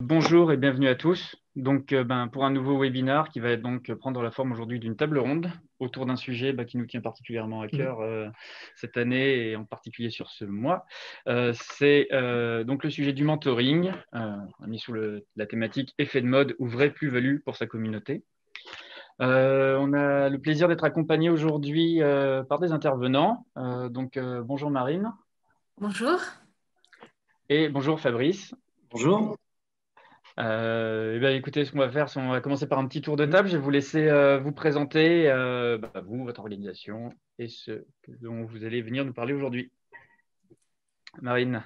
Bonjour et bienvenue à tous. Pour un nouveau webinaire qui va donc prendre la forme aujourd'hui d'une table ronde autour d'un sujet qui nous tient particulièrement à cœur cette année et en particulier sur ce mois. C'est donc le sujet du mentoring, mis sous la thématique effet de mode ou vraie plus-value pour sa communauté. On a le plaisir d'être accompagné aujourd'hui par des intervenants. Bonjour Marine. Bonjour. Et bonjour Fabrice. Bonjour. Écoutez, ce qu'on va faire, c'est on va commencer par un petit tour de table. Je vais vous laisser vous présenter, vous, votre organisation et ce dont vous allez venir nous parler aujourd'hui. Marine.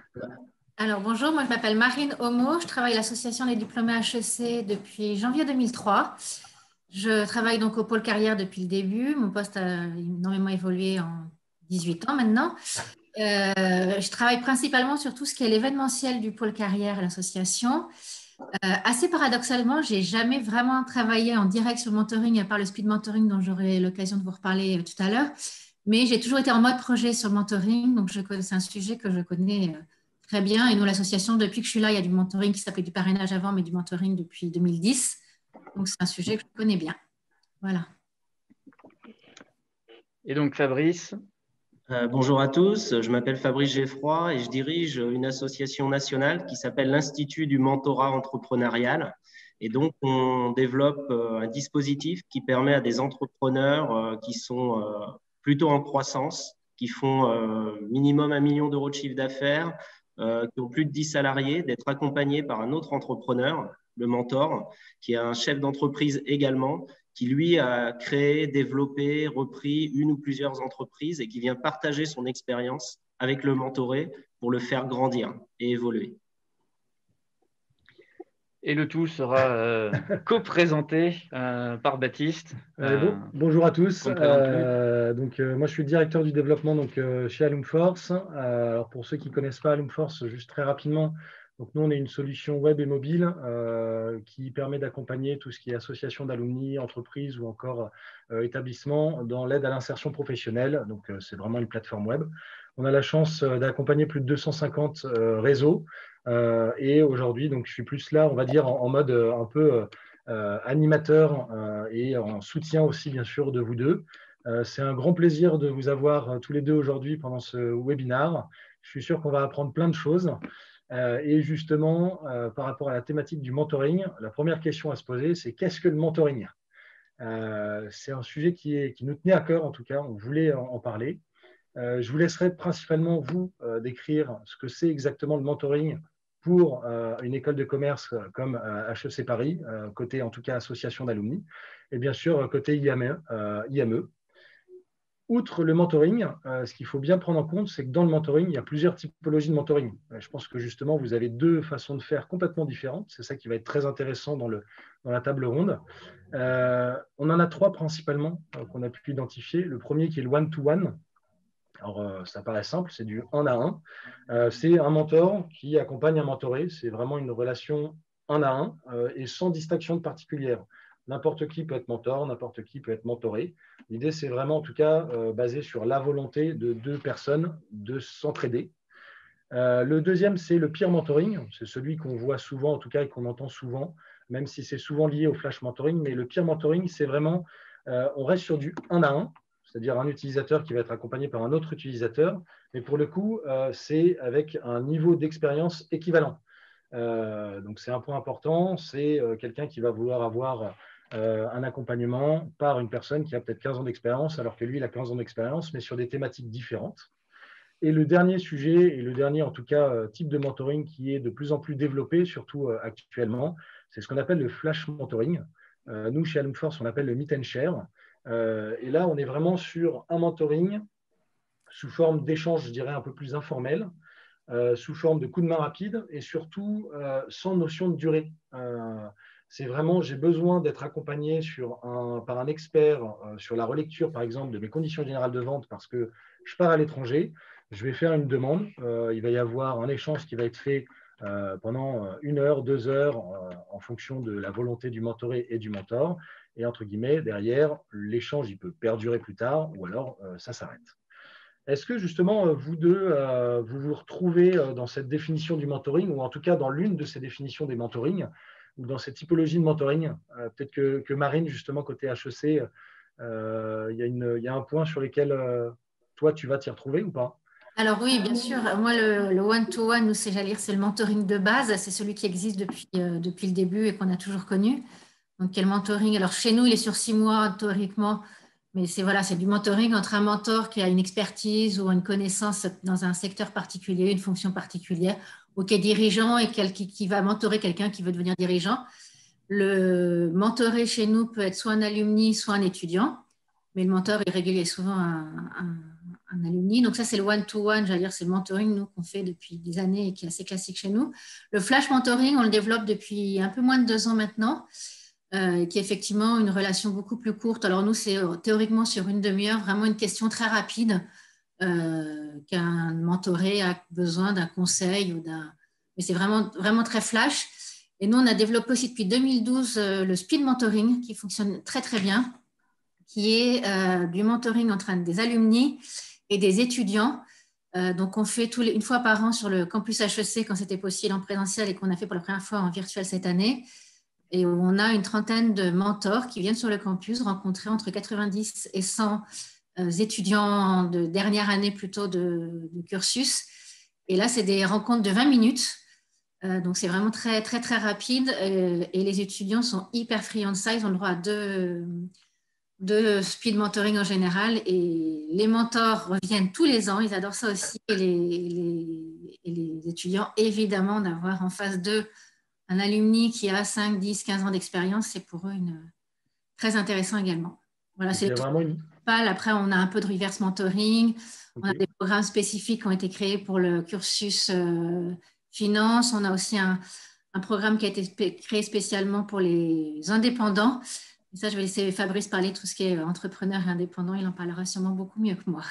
Alors bonjour, moi je m'appelle Marine Homo, je travaille à l'association des diplômés HEC depuis janvier 2003. Je travaille donc au pôle carrière depuis le début. Mon poste a énormément évolué en 18 ans maintenant. Je travaille principalement sur tout ce qui est l'événementiel du pôle carrière à l'association. Assez paradoxalement, j'ai jamais vraiment travaillé en direct sur le mentoring, à part le speed mentoring dont j'aurai l'occasion de vous reparler tout à l'heure. Mais j'ai toujours été en mode projet sur le mentoring, donc c'est un sujet que je connais très bien. Et nous, l'association, depuis que je suis là, il y a du mentoring qui s'appelait du parrainage avant, mais du mentoring depuis 2010. Donc c'est un sujet que je connais bien. Voilà. Et donc Fabrice. Bonjour à tous, je m'appelle Fabrice Geffroy et je dirige une association nationale qui s'appelle l'Institut du mentorat entrepreneurial. Et donc, on développe un dispositif qui permet à des entrepreneurs qui sont plutôt en croissance, qui font minimum 1 million d'euros de chiffre d'affaires, qui ont plus de 10 salariés, d'être accompagnés par un autre entrepreneur, le mentor, qui est un chef d'entreprise également, qui lui a créé, développé, repris une ou plusieurs entreprises et qui vient partager son expérience avec le mentoré pour le faire grandir et évoluer. Et le tout sera co-présenté par Baptiste. Bonjour à tous. Moi, je suis le directeur du développement chez Alumforce. Alors, pour ceux qui ne connaissent pas Alumforce, juste très rapidement, donc nous, on est une solution web et mobile qui permet d'accompagner tout ce qui est association d'alumni, entreprise ou encore établissement dans l'aide à l'insertion professionnelle. Donc, c'est vraiment une plateforme web. On a la chance d'accompagner plus de 250 réseaux. Et aujourd'hui, donc, je suis plus là, on va dire, en mode un peu animateur et en soutien aussi, bien sûr, de vous deux. C'est un grand plaisir de vous avoir tous les deux aujourd'hui pendant ce webinaire. Je suis sûr qu'on va apprendre plein de choses. Et justement, par rapport à la thématique du mentoring, la première question à se poser, c'est qu'est-ce que le mentoring? C'est un sujet qui nous tenait à cœur, en tout cas, on voulait en parler. Je vous laisserai principalement, vous, décrire ce que c'est exactement le mentoring pour une école de commerce comme HEC Paris, côté, en tout cas, association d'alumni, et bien sûr, côté IME. Outre le mentoring, ce qu'il faut bien prendre en compte, c'est que dans le mentoring, il y a plusieurs typologies de mentoring. Je pense que justement, vous avez deux façons de faire complètement différentes. C'est ça qui va être très intéressant dans la table ronde. On en a trois principalement qu'on a pu identifier. Le premier qui est le one-to-one. Alors, ça paraît simple, c'est du 1 à 1. C'est un mentor qui accompagne un mentoré. C'est vraiment une relation 1 à 1 et sans distinction particulière. N'importe qui peut être mentor, n'importe qui peut être mentoré. L'idée, c'est vraiment, en tout cas, basé sur la volonté de deux personnes de s'entraider. Le deuxième, c'est le peer mentoring. C'est celui qu'on voit souvent, en tout cas, et qu'on entend souvent, même si c'est souvent lié au flash mentoring. Mais le peer mentoring, c'est vraiment, on reste sur du 1 à 1, c'est-à-dire un utilisateur qui va être accompagné par un autre utilisateur. Mais pour le coup, c'est avec un niveau d'expérience équivalent. Donc, c'est un point important. C'est quelqu'un qui va vouloir avoir un accompagnement par une personne qui a peut-être 15 ans d'expérience, alors que lui, il a 15 ans d'expérience, mais sur des thématiques différentes. Et le dernier sujet, et le dernier en tout cas type de mentoring qui est de plus en plus développé, surtout actuellement, c'est ce qu'on appelle le flash mentoring. Nous, chez Alumforce, on appelle le meet and share. Et là, on est vraiment sur un mentoring sous forme d'échange, je dirais, un peu plus informel, sous forme de coup de main rapide et surtout sans notion de durée. C'est vraiment, j'ai besoin d'être accompagné par un expert sur la relecture, par exemple, de mes conditions générales de vente parce que je pars à l'étranger, je vais faire une demande, il va y avoir un échange qui va être fait pendant 1 heure, 2 heures, en fonction de la volonté du mentoré et du mentor. Et entre guillemets, derrière, l'échange, il peut perdurer plus tard ou alors ça s'arrête. Est-ce que justement, vous deux, vous vous retrouvez dans cette définition du mentoring, ou en tout cas dans l'une de ces définitions des mentorings, ou dans cette typologie de mentoring? Peut-être que Marine, justement, côté HEC, il y a un point sur lequel toi, tu vas t'y retrouver ou pas? Alors oui, bien sûr. Moi, le one-to-one, nous, c'est le mentoring de base. C'est celui qui existe depuis le début et qu'on a toujours connu. Donc, quel mentoring? Alors, chez nous, il est sur 6 mois théoriquement, mais c'est du mentoring entre un mentor qui a une expertise ou une connaissance dans un secteur particulier, une fonction particulière, ou qui est dirigeant et qui va mentorer quelqu'un qui veut devenir dirigeant. Le mentoré chez nous peut être soit un alumni, soit un étudiant, mais le mentor est régulier, souvent un alumni. Donc ça, c'est le one-to-one, j'allais dire, c'est le mentoring, nous, qu'on fait depuis des années et qui est assez classique chez nous. Le flash mentoring, on le développe depuis un peu moins de 2 ans maintenant, qui est effectivement une relation beaucoup plus courte. Alors nous, c'est théoriquement sur une demi-heure, vraiment une question très rapide, qu'un mentoré a besoin d'un conseil ou d'un... Mais c'est vraiment, vraiment très flash. Et nous, on a développé aussi depuis 2012 le speed mentoring, qui fonctionne très, très bien, qui est du mentoring entre des alumni et des étudiants. Donc, on fait une fois par an sur le campus HEC quand c'était possible en présentiel et qu'on a fait pour la première fois en virtuel cette année. Et où on a une trentaine de mentors qui viennent sur le campus rencontrer entre 90 et 100 étudiants de dernière année plutôt de cursus. Et là, c'est des rencontres de 20 minutes. Donc, c'est vraiment très, très, très rapide. Et les étudiants sont hyper friands de ça. Ils ont le droit à deux speed mentoring en général. Et les mentors reviennent tous les ans. Ils adorent ça aussi. Et les étudiants, évidemment, d'avoir en face d'eux un alumni qui a 5, 10, 15 ans d'expérience, c'est pour eux très intéressant également. Voilà, c'est vraiment une... Après, on a un peu de reverse mentoring. Okay. On a des programmes spécifiques qui ont été créés pour le cursus finance. On a aussi un programme qui a été créé spécialement pour les indépendants. Et ça, je vais laisser Fabrice parler de tout ce qui est entrepreneur et indépendant. Il en parlera sûrement beaucoup mieux que moi.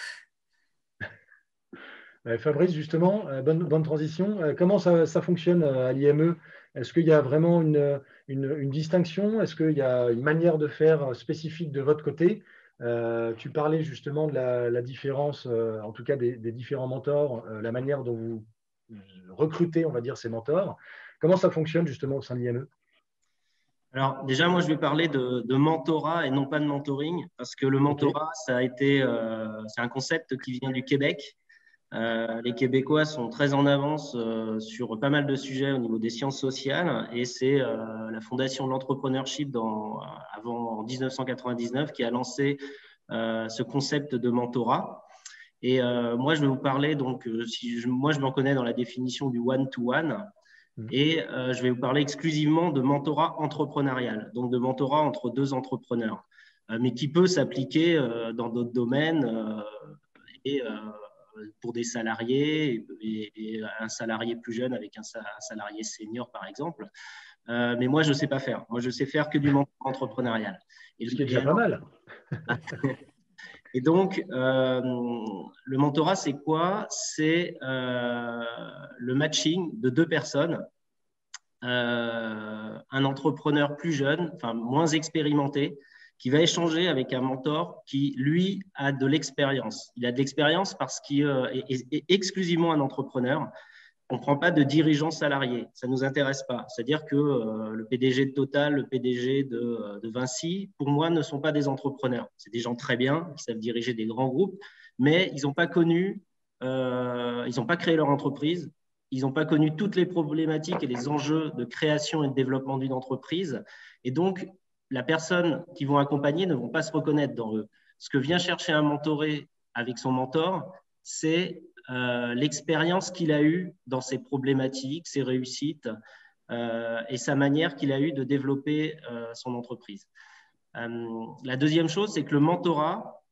Fabrice, justement, bonne transition. Comment ça fonctionne à l'IME? Est-ce qu'il y a vraiment une distinction? Est-ce qu'il y a une manière de faire spécifique de votre côté? Tu parlais justement de la différence, en tout cas des différents mentors, la manière dont vous recrutez, on va dire, ces mentors. Comment ça fonctionne justement au sein de l'IME? Alors déjà, moi, je vais parler de mentorat et non pas de mentoring, parce que le mentorat, c'est un concept qui vient du Québec. Les Québécois sont très en avance sur pas mal de sujets au niveau des sciences sociales, et c'est la Fondation de l'entrepreneurship en 1999 qui a lancé ce concept de mentorat. Et moi, je vais vous parler, donc, moi, je m'en connais dans la définition du one-to-one, et je vais vous parler exclusivement de mentorat entrepreneurial, donc de mentorat entre 2 entrepreneurs, mais qui peut s'appliquer dans d'autres domaines et pour des salariés et un salarié plus jeune avec un salarié senior, par exemple. Mais moi, je ne sais pas faire. Moi, je sais faire que du mentorat entrepreneurial. Ce qui est déjà pas mal. Et donc, le mentorat, c'est quoi? C'est le matching de 2 personnes, un entrepreneur plus jeune, enfin moins expérimenté, qui va échanger avec un mentor qui, lui, a de l'expérience. Il a de l'expérience parce qu'il est exclusivement un entrepreneur. On ne prend pas de dirigeants salariés, ça ne nous intéresse pas. C'est-à-dire que le PDG de Total, le PDG de Vinci, pour moi, ne sont pas des entrepreneurs. C'est des gens très bien, qui savent diriger des grands groupes, mais ils n'ont pas connu, ils n'ont pas créé leur entreprise, ils n'ont pas connu toutes les problématiques et les enjeux de création et de développement d'une entreprise. Et donc, la personne qu'ils vont accompagner ne vont pas se reconnaître dans eux. Ce que vient chercher un mentoré avec son mentor, c'est l'expérience qu'il a eue dans ses problématiques, ses réussites et sa manière qu'il a eue de développer son entreprise. La deuxième chose, c'est que le mentorat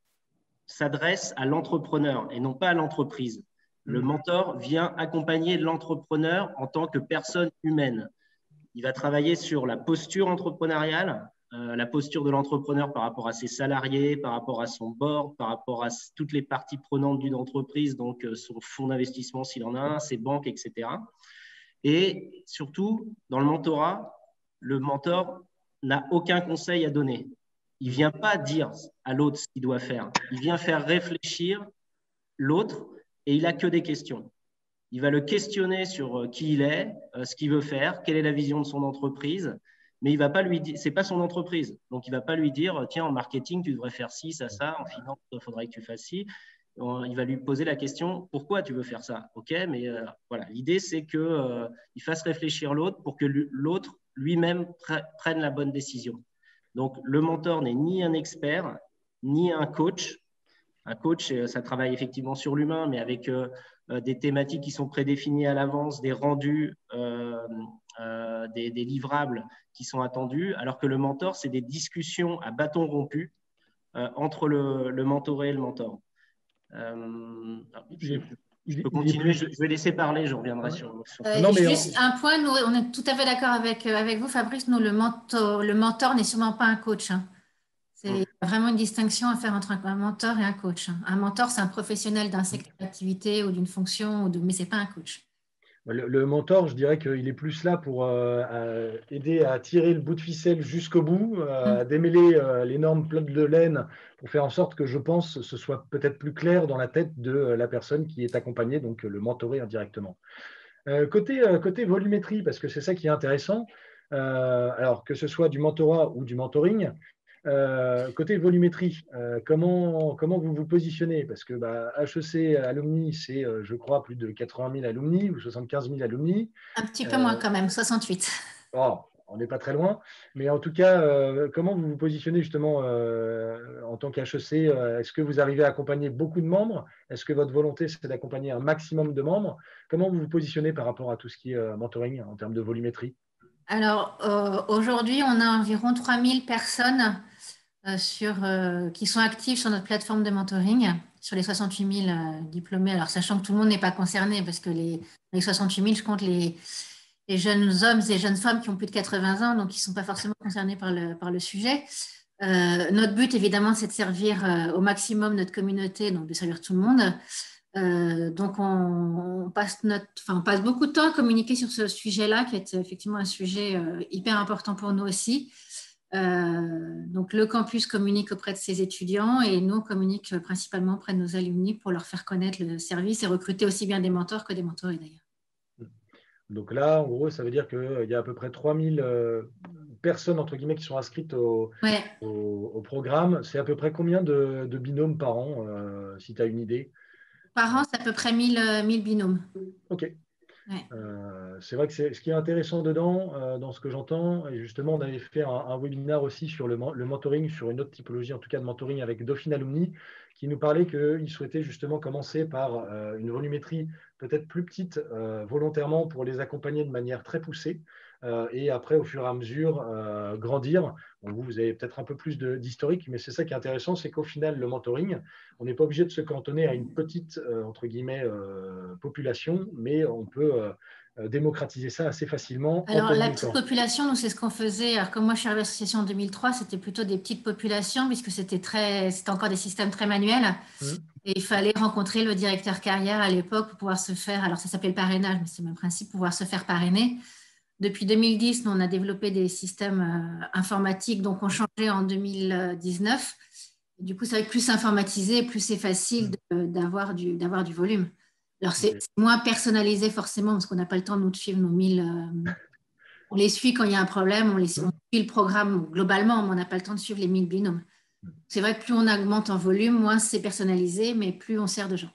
s'adresse à l'entrepreneur et non pas à l'entreprise. Le mentor vient accompagner l'entrepreneur en tant que personne humaine. Il va travailler sur la posture entrepreneuriale, la posture de l'entrepreneur par rapport à ses salariés, par rapport à son board, par rapport à toutes les parties prenantes d'une entreprise, donc son fonds d'investissement s'il en a un, ses banques, etc. Et surtout, dans le mentorat, le mentor n'a aucun conseil à donner. Il ne vient pas dire à l'autre ce qu'il doit faire. Il vient faire réfléchir l'autre et il n'a que des questions. Il va le questionner sur qui il est, ce qu'il veut faire, quelle est la vision de son entreprise, mais il va pas lui dire, c'est pas son entreprise, donc il va pas lui dire, tiens, en marketing, tu devrais faire ci, ça, en finance, il faudrait que tu fasses ci. Il va lui poser la question, pourquoi tu veux faire ça? Ok, mais voilà, l'idée c'est que il fasse réfléchir l'autre pour que l'autre lui-même prenne la bonne décision. Donc le mentor n'est ni un expert, ni un coach. Un coach, ça travaille effectivement sur l'humain, mais avec des thématiques qui sont prédéfinies à l'avance, des rendus, des livrables qui sont attendus, alors que le mentor, c'est des discussions à bâton rompu entre le mentoré et le mentor. Je peux continuer, je vais laisser parler, je reviendrai sur non, mais juste un point, nous, on est tout à fait d'accord avec vous, Fabrice, nous, le mentor n'est sûrement pas un coach. Hein. C'est vraiment une distinction à faire entre un mentor et un coach. Un mentor, c'est un professionnel d'un secteur d'activité ou d'une fonction, mais ce n'est pas un coach. Le mentor, je dirais qu'il est plus là pour aider à tirer le bout de ficelle jusqu'au bout, à démêler l'énorme plot de laine pour faire en sorte que, je pense, ce soit peut-être plus clair dans la tête de la personne qui est accompagnée, donc le mentoré indirectement. Côté volumétrie, parce que c'est ça qui est intéressant, alors que ce soit du mentorat ou du mentoring, côté volumétrie, comment vous vous positionnez? Parce que HEC Alumni, c'est, je crois, plus de 80 000 alumni ou 75 000 alumni. Un petit peu moins quand même, 68. Oh, on n'est pas très loin. Mais en tout cas, comment vous vous positionnez justement en tant qu'HEC? Est-ce que vous arrivez à accompagner beaucoup de membres? Est-ce que votre volonté, c'est d'accompagner un maximum de membres? Comment vous vous positionnez par rapport à tout ce qui est mentoring en termes de volumétrie? Alors, aujourd'hui, on a environ 3000 personnes qui sont actives sur notre plateforme de mentoring, sur les 68 000 diplômés. Alors, sachant que tout le monde n'est pas concerné, parce que les 68 000, je compte les jeunes hommes et jeunes femmes qui ont plus de 80 ans, donc qui ne sont pas forcément concernés par le sujet. Notre but, évidemment, c'est de servir au maximum notre communauté, donc de servir tout le monde. Donc, on passe beaucoup de temps à communiquer sur ce sujet-là, qui est effectivement un sujet hyper important pour nous aussi. Donc, le campus communique auprès de ses étudiants et nous, on communique principalement auprès de nos alumni pour leur faire connaître le service et recruter aussi bien des mentors que des mentorés d'ailleurs. Donc là, en gros, ça veut dire qu'il y a à peu près 3000 personnes, entre guillemets, qui sont inscrites au programme. C'est à peu près combien de binômes par an, si tu as une idée? Par an, c'est à peu près 1000 binômes. OK. Ouais. C'est vrai que ce qui est intéressant dedans, dans ce que j'entends, et justement, on avait fait un webinaire aussi sur le mentoring, sur une autre typologie, en tout cas de mentoring avec Dauphine Alumni, qui nous parlait qu'il souhaitait justement commencer par une volumétrie peut-être plus petite, volontairement pour les accompagner de manière très poussée, et après, au fur et à mesure, grandir. Bon, vous avez peut-être un peu plus d'historique, mais c'est ça qui est intéressant, c'est qu'au final, le mentoring, on n'est pas obligé de se cantonner à une petite, entre guillemets, population, mais on peut démocratiser ça assez facilement. Alors, la petite population, nous, c'est ce qu'on faisait. Alors, comme moi, je suis arrivée à l'association en 2003, c'était plutôt des petites populations, puisque c'était encore des systèmes très manuels. Et il fallait rencontrer le directeur carrière à l'époque pour pouvoir se faire, alors ça s'appelle parrainage, mais c'est le même principe, pouvoir se faire parrainer. Depuis 2010, nous, on a développé des systèmes informatiques, donc on changé en 2019. Du coup, ça va être plus informatisé, plus c'est facile d'avoir du volume. Alors, c'est moins personnalisé forcément, parce qu'on n'a pas le temps de nous suivre nos 1000. On les suit quand il y a un problème, on suit le programme globalement, mais on n'a pas le temps de suivre les 1000 binômes. C'est vrai que plus on augmente en volume, moins c'est personnalisé, mais plus on sert de gens.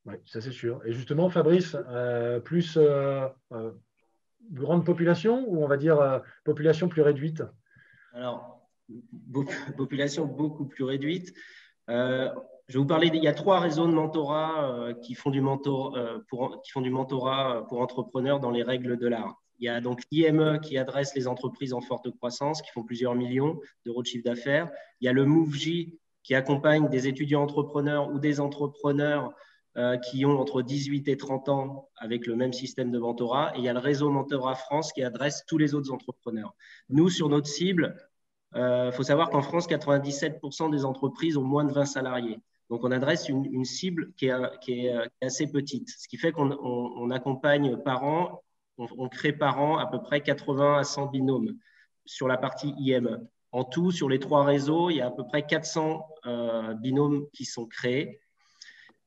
Oui, ça c'est sûr. Et justement, Fabrice, plus grande population ou on va dire population plus réduite? Alors, population beaucoup plus réduite. Je vais vous parler, il y a 3 réseaux de mentorat qui font du mentorat pour entrepreneurs dans les règles de l'art. Il y a donc l'IME qui adresse les entreprises en forte croissance, qui font plusieurs millions d'euros de chiffre d'affaires. Il y a le MoveJ qui accompagne des étudiants entrepreneurs ou des entrepreneurs qui ont entre 18 et 30 ans avec le même système de mentorat. Et il y a le réseau Mentorat France qui adresse tous les autres entrepreneurs. Nous, sur notre cible, faut savoir qu'en France, 97% des entreprises ont moins de 20 salariés. Donc, on adresse une cible qui est assez petite, ce qui fait qu'on accompagne par an, on crée par an à peu près 80 à 100 binômes sur la partie IME. En tout, sur les 3 réseaux, il y a à peu près 400 binômes qui sont créés.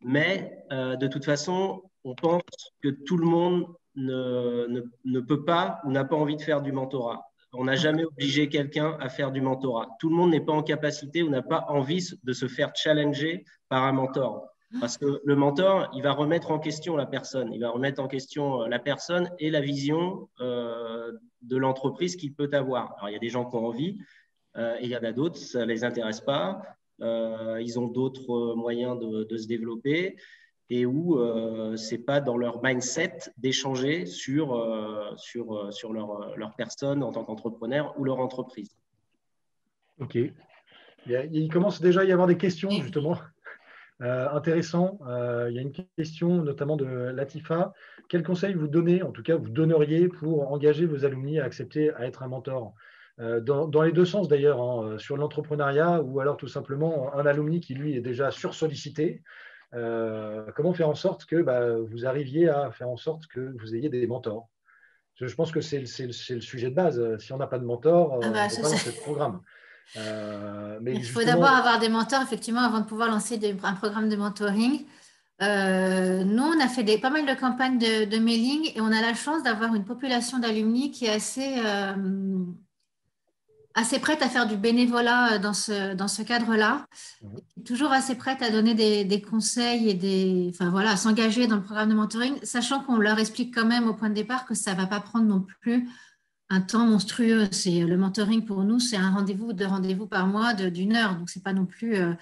mais de toute façon, on pense que tout le monde ne peut pas ou n'a pas envie de faire du mentorat. On n'a jamais obligé quelqu'un à faire du mentorat. Tout le monde n'est pas en capacité ou n'a pas envie de se faire challenger par un mentor. Parce que le mentor, il va remettre en question la personne. Il va remettre en question la personne et la vision de l'entreprise qu'il peut avoir. Alors, il y a des gens qui ont envie et il y en a d'autres, ça ne les intéresse pas. Ils ont d'autres moyens de se développer et où ce n'est pas dans leur mindset d'échanger sur leur personne en tant qu'entrepreneur ou leur entreprise. OK. Il commence déjà à y avoir des questions, justement. Intéressant. Il y a une question notamment de Latifa. Quel conseil vous donnez, en tout cas vous donneriez pour engager vos alumni à accepter à être un mentor dans les deux sens d'ailleurs, hein, sur l'entrepreneuriat ou alors tout simplement un alumni qui lui est déjà sursollicité. Comment faire en sorte que vous arriviez à faire en sorte que vous ayez des mentors? Je pense que c'est le sujet de base. Si on n'a pas de mentor, on ne peut pas lancer de programme. Mais il faut d'abord avoir des mentors, effectivement, avant de pouvoir lancer un programme de mentoring. Nous, on a fait pas mal de campagnes de mailing et on a la chance d'avoir une population d'alumni qui est assez prête à faire du bénévolat dans ce cadre-là. Toujours assez prête à donner des conseils et à s'engager dans le programme de mentoring, sachant qu'on leur explique quand même au point de départ que ça ne va pas prendre non plus un temps monstrueux. Le mentoring pour nous, c'est un rendez-vous, 2 rendez-vous par mois d'1 heure. Donc, c'est pas non plus un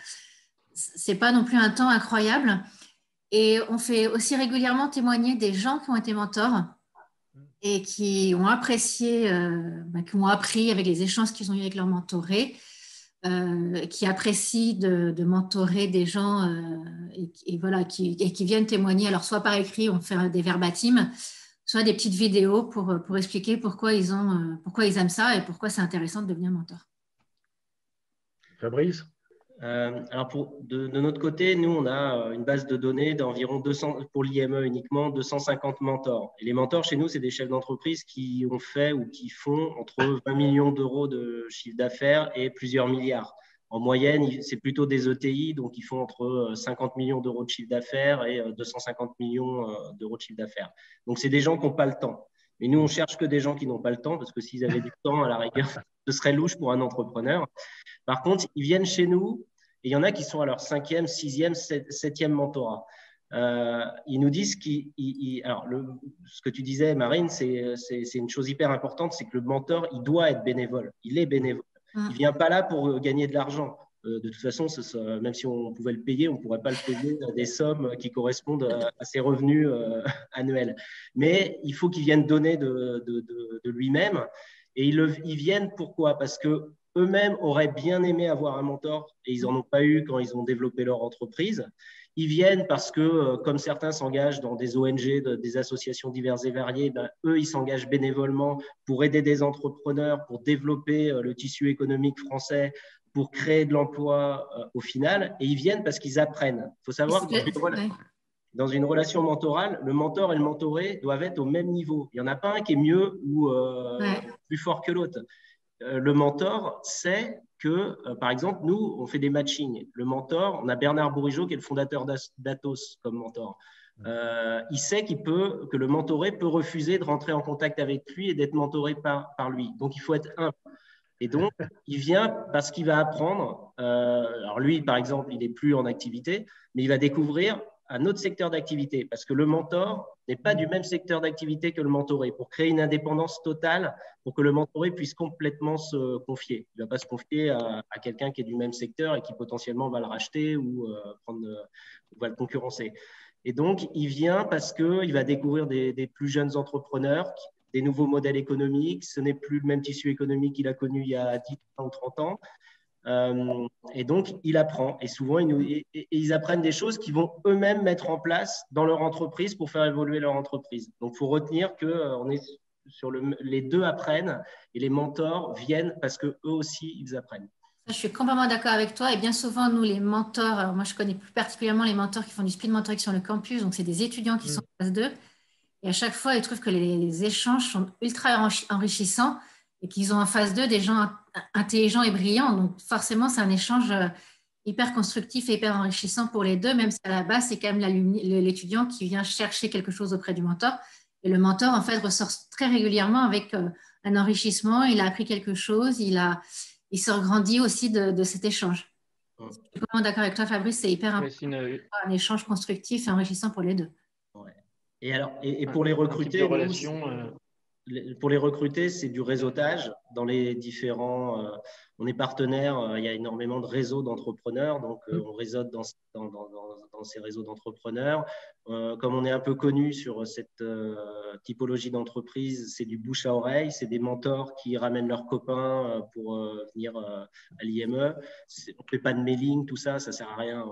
temps incroyable. Et on fait aussi régulièrement témoigner des gens qui ont été mentors et qui ont apprécié, qui ont appris avec les échanges qu'ils ont eu avec leurs mentorés, qui apprécient de mentorer des gens qui viennent témoigner. Alors, soit par écrit, on fait des verbatim, soit des petites vidéos pour expliquer pourquoi ils aiment ça et pourquoi c'est intéressant de devenir mentor. Fabrice? Alors, de notre côté, nous, on a une base de données d'environ 200, pour l'IME uniquement, 250 mentors. Et les mentors, chez nous, c'est des chefs d'entreprise qui ont fait ou qui font entre 20 millions d'euros de chiffre d'affaires et plusieurs milliards. En moyenne, c'est plutôt des ETI, donc ils font entre 50 millions d'euros de chiffre d'affaires et 250 millions d'euros de chiffre d'affaires. Donc, c'est des gens qui n'ont pas le temps. Mais nous, on cherche que des gens qui n'ont pas le temps, parce que s'ils avaient du temps, à la rigueur, ce serait louche pour un entrepreneur. Par contre, ils viennent chez nous et il y en a qui sont à leur 5e, 6e, 7e mentorat. Ils nous disent ce que tu disais, Marine, c'est une chose hyper importante, c'est que le mentor, il doit être bénévole. Il est bénévole. Il ne vient pas là pour gagner de l'argent. De toute façon, même si on pouvait le payer, on ne pourrait pas le payer des sommes qui correspondent à ses revenus annuels. Mais il faut qu'il vienne donner de lui-même. Et ils viennent pourquoi? Parce que eux-mêmes auraient bien aimé avoir un mentor et ils n'en ont pas eu quand ils ont développé leur entreprise. Ils viennent parce que, comme certains s'engagent dans des ONG, des associations diverses et variées, eux, ils s'engagent bénévolement pour aider des entrepreneurs, pour développer le tissu économique français, pour créer de l'emploi au final. Et ils viennent parce qu'ils apprennent. Il faut savoir que dans une relation mentorale, le mentor et le mentoré doivent être au même niveau. Il n'y en a pas un qui est mieux ou plus fort que l'autre. Le mentor sait que, par exemple, nous, on fait des matchings. Le mentor, on a Bernard Bourigeaud qui est le fondateur d'Atos comme mentor. Il sait que le mentoré peut refuser de rentrer en contact avec lui et d'être mentoré par lui. Donc, il faut être humble. Et donc, il vient parce qu'il va apprendre. Alors lui, par exemple, il n'est plus en activité, mais il va découvrir un autre secteur d'activité parce que le mentor n'est pas du même secteur d'activité que le mentoré pour créer une indépendance totale pour que le mentoré puisse complètement se confier. Il ne va pas se confier à quelqu'un qui est du même secteur et qui potentiellement va le racheter ou va le concurrencer. Et donc, il vient parce qu'il va découvrir des plus jeunes entrepreneurs, des nouveaux modèles économiques. Ce n'est plus le même tissu économique qu'il a connu il y a 10 ou 30 ans. Et donc, il apprend. Et souvent, ils apprennent des choses qu'ils vont eux-mêmes mettre en place dans leur entreprise pour faire évoluer leur entreprise. Donc, il faut retenir qu'on est sur les deux apprennent et les mentors viennent parce qu'eux aussi, ils apprennent. Je suis complètement d'accord avec toi. Et bien souvent, nous, les mentors, alors moi, je connais plus particulièrement les mentors qui font du speed mentoring sur le campus. Donc, c'est des étudiants qui sont en phase 2. Et à chaque fois, ils trouvent que les échanges sont ultra enrichissants et qu'ils ont en phase 2 des gens intelligents et brillants. Donc, forcément, c'est un échange hyper constructif et hyper enrichissant pour les deux, même si à la base, c'est quand même l'étudiant qui vient chercher quelque chose auprès du mentor. Et le mentor, en fait, ressort très régulièrement avec un enrichissement. Il a appris quelque chose, il se grandit aussi de cet échange. Je suis complètement d'accord avec toi, Fabrice, c'est hyper important. Un échange constructif et enrichissant pour les deux. Ouais. Et pour les recruter, pour les recruter, c'est du réseautage dans les différents. On est partenaire, il y a énormément de réseaux d'entrepreneurs, donc on réseaute dans ces réseaux d'entrepreneurs. Comme on est un peu connu sur cette typologie d'entreprise, c'est du bouche à oreille, c'est des mentors qui ramènent leurs copains pour venir à l'IME. On ne fait pas de mailing, tout ça, ça ne sert à rien.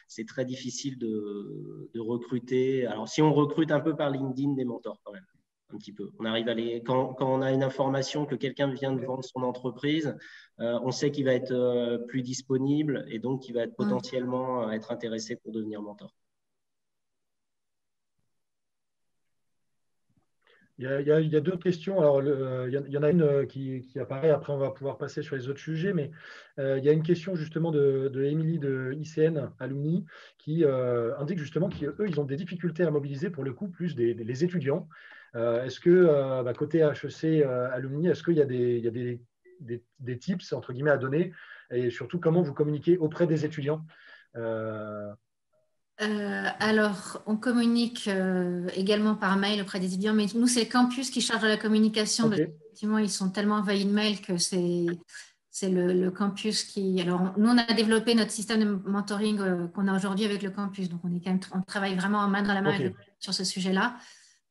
C'est très difficile de recruter. Alors, si on recrute un peu par LinkedIn des mentors quand même. Un petit peu. On arrive à quand on a une information que quelqu'un vient de vendre son entreprise, on sait qu'il va être plus disponible et donc qu'il va être potentiellement être intéressé pour devenir mentor. Il y a deux questions. Alors, il y en a une qui apparaît. Après, on va pouvoir passer sur les autres sujets. Mais il y a une question justement de Émilie de ICN Alumni qui indique justement qu'eux, ils ont des difficultés à mobiliser pour le coup plus les étudiants. Est-ce que côté HEC Alumni, est-ce qu'il y a des tips entre guillemets à donner et surtout comment vous communiquez auprès des étudiants? Alors, on communique également par mail auprès des étudiants, mais nous, c'est le campus qui charge de la communication. Okay. Effectivement, ils sont tellement envahis de mails que c'est le campus qui… Alors, nous, on a développé notre système de mentoring qu'on a aujourd'hui avec le campus. Donc, on travaille vraiment en main dans la main sur ce sujet-là.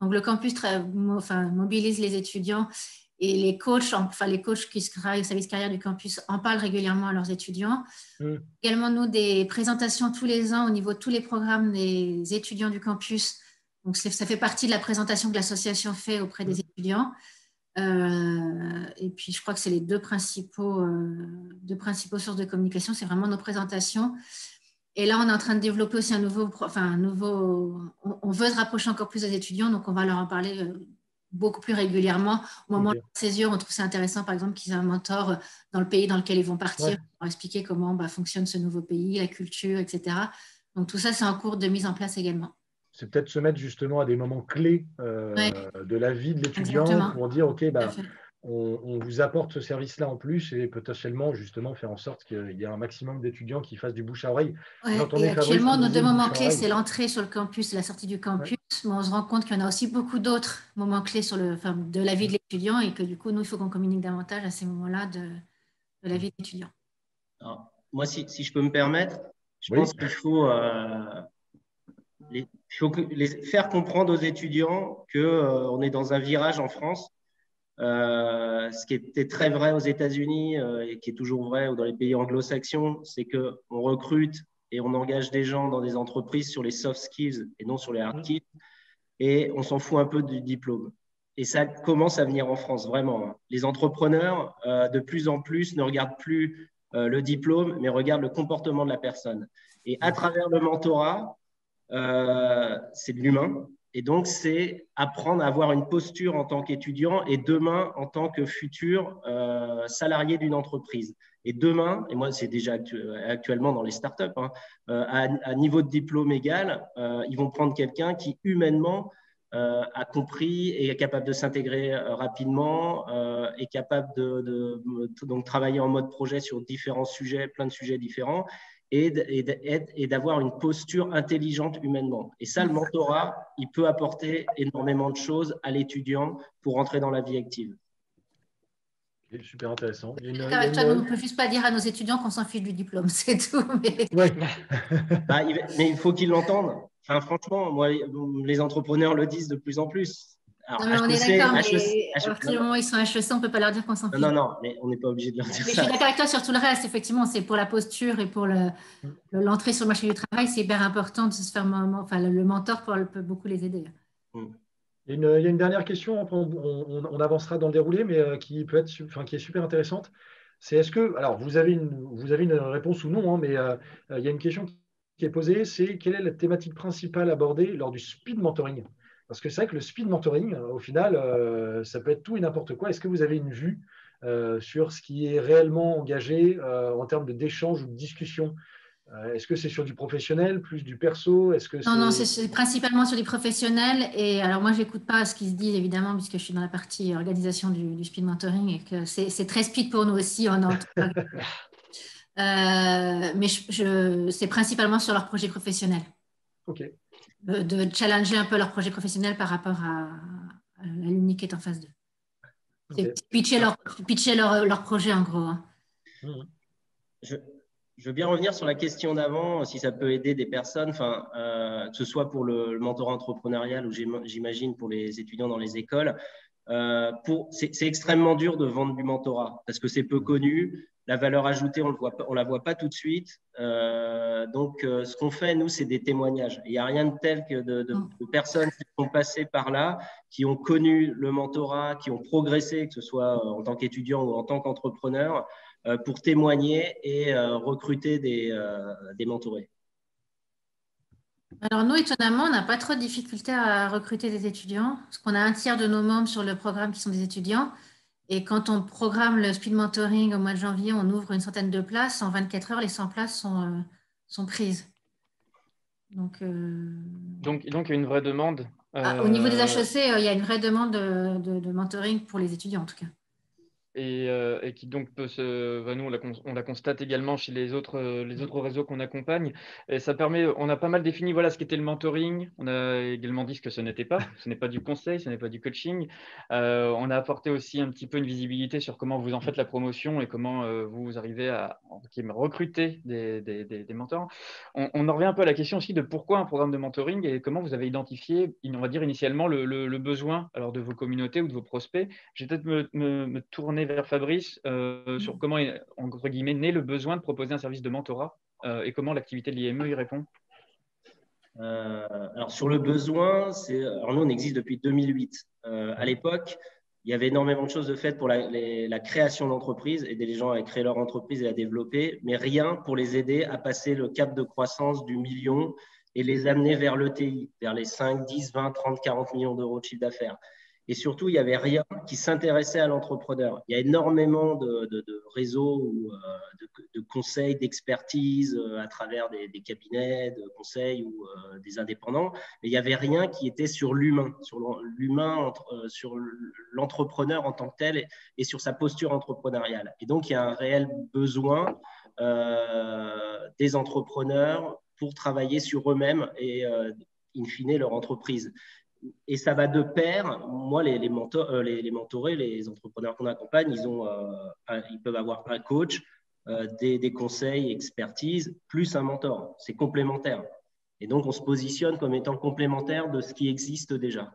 Donc, le campus mobilise les étudiants et les coachs qui travaillent au service carrière du campus en parlent régulièrement à leurs étudiants. Également, nous, des présentations tous les ans au niveau de tous les programmes des étudiants du campus. Donc, ça fait partie de la présentation que l'association fait auprès des étudiants. Et puis, je crois que c'est les deux principaux sources de communication. C'est vraiment nos présentations. Et là, on est en train de développer aussi on veut se rapprocher encore plus des étudiants, donc on va leur en parler beaucoup plus régulièrement. Au moment de la césure, on trouve ça intéressant, par exemple, qu'ils aient un mentor dans le pays dans lequel ils vont partir pour expliquer comment fonctionne ce nouveau pays, la culture, etc. Donc, tout ça, c'est en cours de mise en place également. C'est peut-être se mettre justement à des moments clés de la vie de l'étudiant pour dire, OK, on vous apporte ce service-là en plus et potentiellement justement faire en sorte qu'il y ait un maximum d'étudiants qui fassent du bouche à oreille. Et actuellement, nos deux moments clés, c'est l'entrée sur le campus et la sortie du campus. Mais on se rend compte qu'il y en a aussi beaucoup d'autres moments clés de la vie de l'étudiant et que du coup, nous, il faut qu'on communique davantage à ces moments-là de la vie de l'étudiant. Moi, si je peux me permettre, je pense qu'il faut… Il faut faire comprendre aux étudiants qu'on est dans un virage en France, ce qui était très vrai aux États-Unis et qui est toujours vrai dans les pays anglo-saxons, c'est qu'on recrute et on engage des gens dans des entreprises sur les soft skills et non sur les hard skills, et on s'en fout un peu du diplôme. Et ça commence à venir en France, vraiment. Les entrepreneurs, de plus en plus, ne regardent plus le diplôme, mais regardent le comportement de la personne. Et à travers le mentorat, c'est de l'humain. Et donc, c'est apprendre à avoir une posture en tant qu'étudiant et demain en tant que futur salarié d'une entreprise. Et demain, et moi, c'est déjà actuellement dans les startups, à niveau de diplôme égal, ils vont prendre quelqu'un qui, humainement, a compris et est capable de s'intégrer rapidement, est capable donc travailler en mode projet sur différents sujets, plein de sujets différents, et d'avoir une posture intelligente humainement. Et ça, le mentorat, il peut apporter énormément de choses à l'étudiant pour entrer dans la vie active. Super intéressant. On ne peut juste pas dire à nos étudiants qu'on s'en fiche du diplôme, c'est tout. Mais… mais il faut qu'ils l'entendent. Enfin, franchement, moi, les entrepreneurs le disent de plus en plus. Alors, on est d'accord, mais à partir du moment où ils sont HEC, on ne peut pas leur dire qu'on s'en fiche. Non, mais on n'est pas obligé de leur dire ça. Je suis d'accord avec toi sur tout le reste. Effectivement, c'est pour la posture et pour l'entrée sur le marché du travail, c'est hyper important de se faire… le mentor peut beaucoup les aider. Il y a une dernière question, on avancera dans le déroulé, mais qui est super intéressante. C'est est-ce que, alors vous avez une réponse ou non, mais il y a une question qui est posée, c'est quelle est la thématique principale abordée lors du speed mentoring? Parce que c'est vrai que le speed mentoring, au final, ça peut être tout et n'importe quoi. Est-ce que vous avez une vue sur ce qui est réellement engagé en termes d'échange ou de discussion. Est-ce que c'est sur du professionnel, plus du perso? Non, c'est principalement sur du professionnel. Et alors, moi, je n'écoute pas ce qui se dit, évidemment, puisque je suis dans la partie organisation du speed mentoring et que c'est très speed pour nous aussi. Mais c'est principalement sur leur projet professionnel. OK. De challenger un peu leur projet professionnel par rapport à l'alumni qui est en face d'eux. Okay. C'est pitcher leur projet, en gros. Hein. Je veux bien revenir sur la question d'avant, si ça peut aider des personnes, que ce soit pour le mentorat entrepreneurial ou j'imagine pour les étudiants dans les écoles. C'est extrêmement dur de vendre du mentorat parce que c'est peu connu. La valeur ajoutée, on la voit pas tout de suite. Donc, ce qu'on fait, nous, c'est des témoignages. Il n'y a rien de tel que de personnes qui sont passées par là, qui ont connu le mentorat, qui ont progressé, que ce soit en tant qu'étudiant ou en tant qu'entrepreneur, pour témoigner et recruter des mentorés. Alors nous, étonnamment, on n'a pas trop de difficultés à recruter des étudiants, parce qu'on a un tiers de nos membres sur le programme qui sont des étudiants. Et quand on programme le speed mentoring au mois de janvier, on ouvre une centaine de places. En 24 heures, les 100 places sont prises. Donc, il y a une vraie demande. Au niveau des HEC, il y a une vraie demande de mentoring pour les étudiants, en tout cas. Et qui donc peut nous on la constate également chez les autres réseaux qu'on accompagne. Et ça permet, on a pas mal défini voilà ce qu'était le mentoring. On a également dit ce que ce n'était pas. Ce n'est pas du conseil, ce n'est pas du coaching. On a apporté aussi un petit peu une visibilité sur comment vous en faites la promotion et comment vous arrivez à recruter des mentors. On en revient un peu à la question aussi de pourquoi un programme de mentoring et comment vous avez identifié, on va dire initialement le besoin alors de vos communautés ou de vos prospects. Je vais peut-être me tourner vers Fabrice sur comment, entre guillemets, naît le besoin de proposer un service de mentorat et comment l'activité de l'IME y répond. Alors, sur le besoin, alors nous, on existe depuis 2008. À l'époque, il y avait énormément de choses de faites pour la création d'entreprises, aider les gens à créer leur entreprise et à développer, mais rien pour les aider à passer le cap de croissance du million et les amener vers l'ETI, vers les 5, 10, 20, 30, 40 millions d'euros de chiffre d'affaires. Et surtout, il n'y avait rien qui s'intéressait à l'entrepreneur. Il y a énormément de réseaux ou de conseils, d'expertise à travers des cabinets de conseils ou des indépendants, mais il n'y avait rien qui était sur l'humain, sur l'entrepreneur en tant que tel et sur sa posture entrepreneuriale. Et donc, il y a un réel besoin des entrepreneurs pour travailler sur eux-mêmes et, in fine, leur entreprise. Et ça va de pair. Moi, les mentorés, les entrepreneurs qu'on accompagne, ils peuvent avoir un coach, des conseils, expertise, plus un mentor. C'est complémentaire. Et donc, on se positionne comme étant complémentaire de ce qui existe déjà.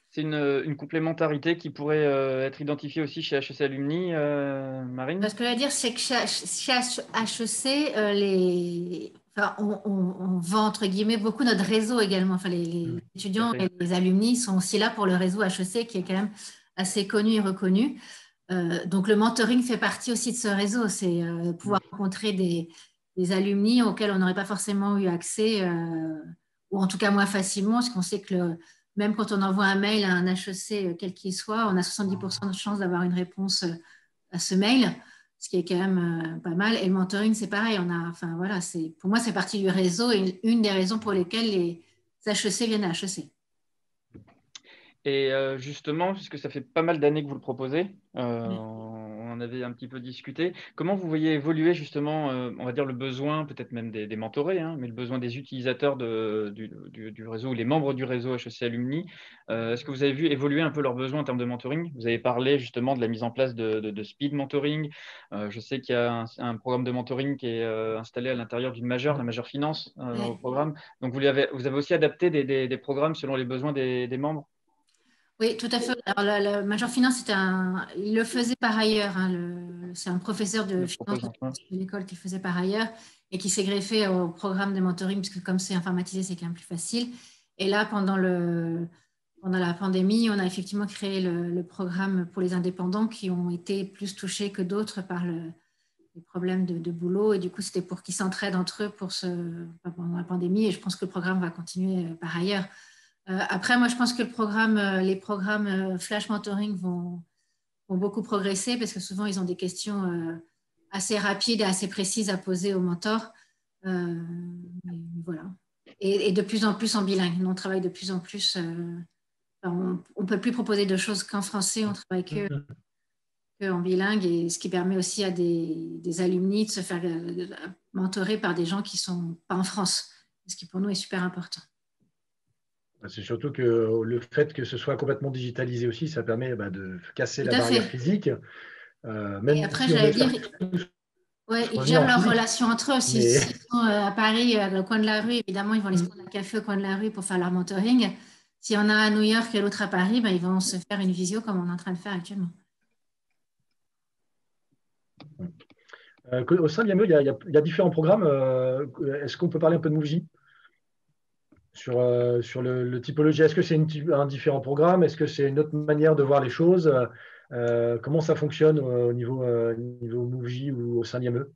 C'est une complémentarité qui pourrait être identifiée aussi chez HEC Alumni, Marine? Ce que je veux dire, c'est que chez HEC, on vend, entre guillemets, beaucoup notre réseau également. Enfin, les étudiants et les alumni sont aussi là pour le réseau HEC qui est quand même assez connu et reconnu. Donc, le mentoring fait partie aussi de ce réseau. C'est pouvoir rencontrer des alumni auxquels on n'aurait pas forcément eu accès, ou en tout cas moins facilement, parce qu'on sait que même quand on envoie un mail à un HEC, quel qu'il soit, on a 70% de chances d'avoir une réponse à ce mail, ce qui est quand même pas mal. Et le mentoring, c'est pareil. Pour moi, c'est partie du réseau et une des raisons pour lesquelles les HEC viennent à HEC. Et justement, puisque ça fait pas mal d'années que vous le proposez, on en avait un petit peu discuté. Comment vous voyez évoluer justement, on va dire le besoin, peut-être même des mentorés, hein, mais le besoin des utilisateurs du réseau ou les membres du réseau HEC Alumni. Est-ce que vous avez vu évoluer un peu leurs besoins en termes de mentoring? Vous avez parlé justement de la mise en place de speed mentoring. Je sais qu'il y a un programme de mentoring qui est installé à l'intérieur d'une majeure, la majeure finance au programme. Donc vous avez aussi adapté des programmes selon les besoins des membres? Oui, tout à fait. Alors, la majeure finance, il le faisait par ailleurs. Hein, c'est un professeur de finance de l'école qui le faisait par ailleurs et qui s'est greffé au programme de mentoring, puisque comme c'est informatisé, c'est quand même plus facile. Et là, pendant la pandémie, on a effectivement créé le programme pour les indépendants qui ont été plus touchés que d'autres par les problèmes de boulot. Et du coup, c'était pour qu'ils s'entraident entre eux pendant la pandémie. Et je pense que le programme va continuer par ailleurs. Après, moi, je pense que les programmes Flash Mentoring vont ont beaucoup progressé parce que souvent, ils ont des questions assez rapides et assez précises à poser au mentor. Voilà. Et de plus en plus en bilingue. Nous, on travaille de plus en plus. On ne peut plus proposer de choses qu'en français, on travaille que en bilingue, et ce qui permet aussi à des alumni de se faire mentorer par des gens qui ne sont pas en France, ce qui pour nous est super important. C'est surtout que le fait que ce soit complètement digitalisé aussi, ça permet de casser la barrière physique. Et après, j'allais dire, ils gèrent leurs relations entre eux. S'ils sont à Paris, au coin de la rue, évidemment, ils vont aller se prendre un café au coin de la rue pour faire leur mentoring. S'il y en a un à New York et l'autre à Paris, ils vont se faire une visio comme on est en train de faire actuellement. Au sein de l'IME, il y a différents programmes. Est-ce qu'on peut parler un peu de Mouv'J sur le typologie? Est-ce que c'est un différent programme? Est-ce que c'est une autre manière de voir les choses? Comment ça fonctionne au niveau Mouv'J ou au sein de l'IME?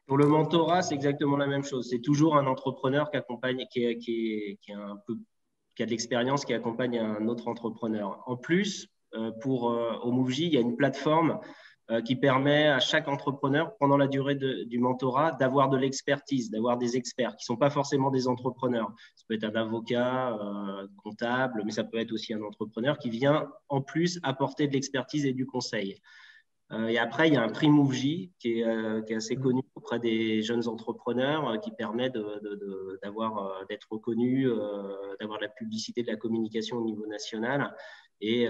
Pour le mentorat, c'est exactement la même chose. C'est toujours un entrepreneur qui accompagne, qui a de l'expérience, qui accompagne un autre entrepreneur. En plus, au Mouv'J, il y a une plateforme qui permet à chaque entrepreneur, pendant la durée du mentorat, d'avoir de l'expertise, d'avoir des experts qui ne sont pas forcément des entrepreneurs. Ça peut être un avocat, comptable, mais ça peut être aussi un entrepreneur qui vient en plus apporter de l'expertise et du conseil. Et après, il y a un prix Mouv'J qui est assez connu auprès des jeunes entrepreneurs, qui permet d'être reconnu, d'avoir de la publicité, de la communication au niveau national. Et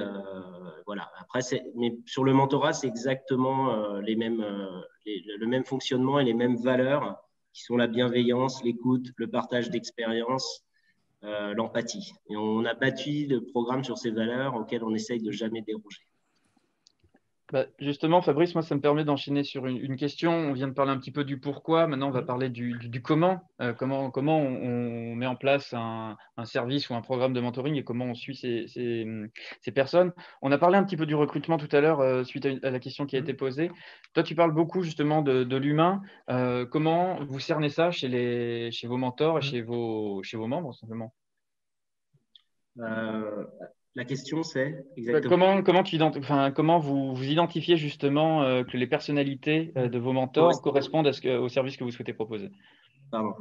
voilà. Après, mais sur le mentorat, c'est exactement le même fonctionnement et les mêmes valeurs qui sont la bienveillance, l'écoute, le partage d'expérience, l'empathie. Et on a bâti le programme sur ces valeurs auxquelles on essaye de jamais déroger. Justement, Fabrice, moi, ça me permet d'enchaîner sur une question. On vient de parler un petit peu du pourquoi. Maintenant, on va parler du comment. Comment on met en place un service ou un programme de mentoring et comment on suit ces personnes. On a parlé un petit peu du recrutement tout à l'heure suite à la question qui a été posée. Toi, tu parles beaucoup justement de l'humain. Comment vous cernez ça chez vos mentors et chez vos membres, simplement? La question, c'est exactement… Comment vous identifiez justement que les personnalités de vos mentors correspondent au service que vous souhaitez proposer? Pardon.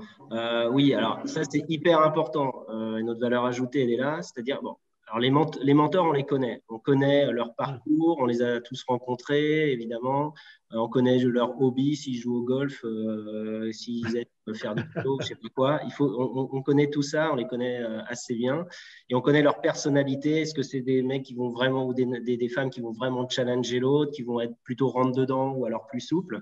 Oui, alors ça, c'est hyper important. Et notre valeur ajoutée, elle est là. C'est-à-dire, alors les mentors, on les connaît. On connaît leur parcours, on les a tous rencontrés, évidemment. On connaît leur hobby, s'ils jouent au golf, s'ils aiment faire du vélo, je ne sais plus quoi. On connaît tout ça, on les connaît assez bien. Et on connaît leur personnalité. Est-ce que c'est des mecs qui vont vraiment, ou des femmes qui vont vraiment challenger l'autre, qui vont être plutôt rentre-dedans ou alors plus souples?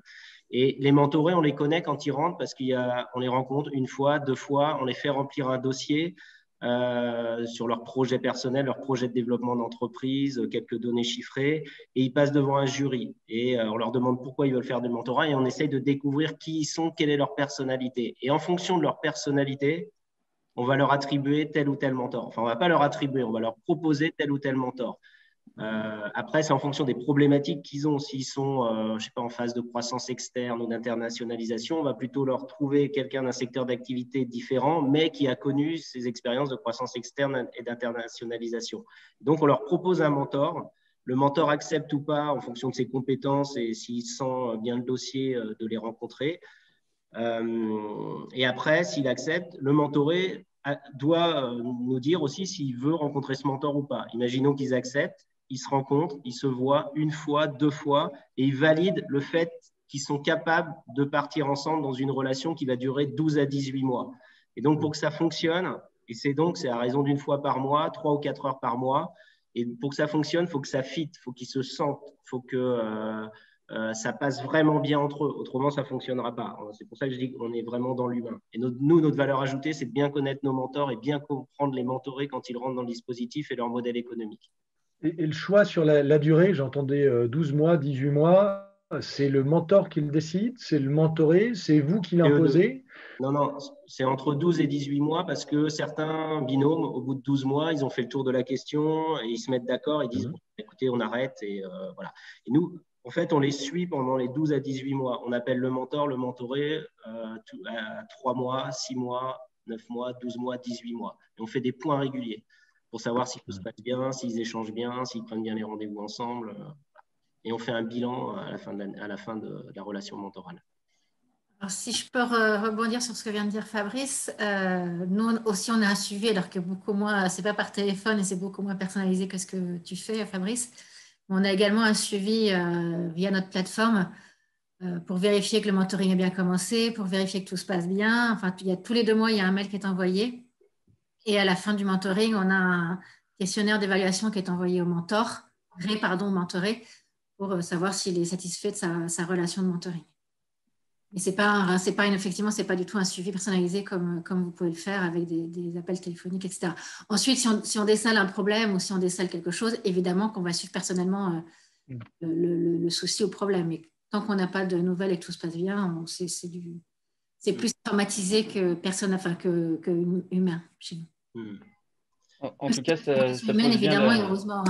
Et les mentorés, on les connaît quand ils rentrent parce qu'on les rencontre une fois, deux fois, on les fait remplir un dossier sur leur projet personnel, leur projet de développement d'entreprise, quelques données chiffrées, et ils passent devant un jury. Et on leur demande pourquoi ils veulent faire du mentorat et on essaye de découvrir qui ils sont, quelle est leur personnalité. Et en fonction de leur personnalité, on va leur attribuer tel ou tel mentor. Enfin, on ne va pas leur attribuer, on va leur proposer tel ou tel mentor. Après, c'est en fonction des problématiques qu'ils ont. S'ils sont, je sais pas, en phase de croissance externe ou d'internationalisation, on va plutôt leur trouver quelqu'un d'un secteur d'activité différent, mais qui a connu ces expériences de croissance externe et d'internationalisation. Donc, on leur propose un mentor. Le mentor accepte ou pas en fonction de ses compétences et s'il sent bien le dossier de les rencontrer. Et après, s'il accepte, le mentoré doit nous dire aussi s'il veut rencontrer ce mentor ou pas. Imaginons qu'ils acceptent. Ils se rencontrent, ils se voient une fois, deux fois, et ils valident le fait qu'ils sont capables de partir ensemble dans une relation qui va durer 12 à 18 mois. Et donc, pour que ça fonctionne, et c'est à raison d'une fois par mois, 3 ou 4 heures par mois, et pour que ça fonctionne, il faut que ça fit, il faut qu'ils se sentent, il faut que ça passe vraiment bien entre eux. Autrement, ça ne fonctionnera pas. C'est pour ça que je dis qu'on est vraiment dans l'humain. Et notre valeur ajoutée, c'est de bien connaître nos mentors et bien comprendre les mentorés quand ils rentrent dans le dispositif et leur modèle économique. Et le choix sur la durée, j'entendais 12 mois, 18 mois, c'est le mentor qui le décide, c'est le mentoré, c'est vous qui l'imposez? Non, c'est entre 12 et 18 mois parce que certains binômes, au bout de 12 mois, ils ont fait le tour de la question et ils se mettent d'accord et disent écoutez, on arrête. Et voilà. Et nous, en fait, on les suit pendant les 12 à 18 mois. On appelle le mentor, le mentoré à 3 mois, 6 mois, 9 mois, 12 mois, 18 mois. Et on fait des points réguliers pour savoir si tout se passe bien, s'ils échangent bien, s'ils prennent bien les rendez-vous ensemble. et on fait un bilan à la fin de la relation mentorale. Alors, si je peux rebondir sur ce que vient de dire Fabrice, nous aussi on a un suivi, alors que beaucoup moins, c'est pas par téléphone et c'est beaucoup moins personnalisé que ce que tu fais, Fabrice. On a également un suivi via notre plateforme pour vérifier que le mentoring a bien commencé, pour vérifier que tout se passe bien. Enfin, tous les 2 mois, il y a un mail qui est envoyé. Et à la fin du mentoring, on a un questionnaire d'évaluation qui est envoyé au mentoré, pour savoir s'il est satisfait de sa relation de mentoring. Mais effectivement, c'est pas du tout un suivi personnalisé comme vous pouvez le faire avec des appels téléphoniques, etc. Ensuite, si on décèle un problème ou si on décèle quelque chose, évidemment qu'on va suivre personnellement le souci ou le problème. Mais tant qu'on n'a pas de nouvelles et que tout se passe bien, c'est plus traumatisé que humain chez nous. En tout cas, ça humaine, évidemment, et heureusement.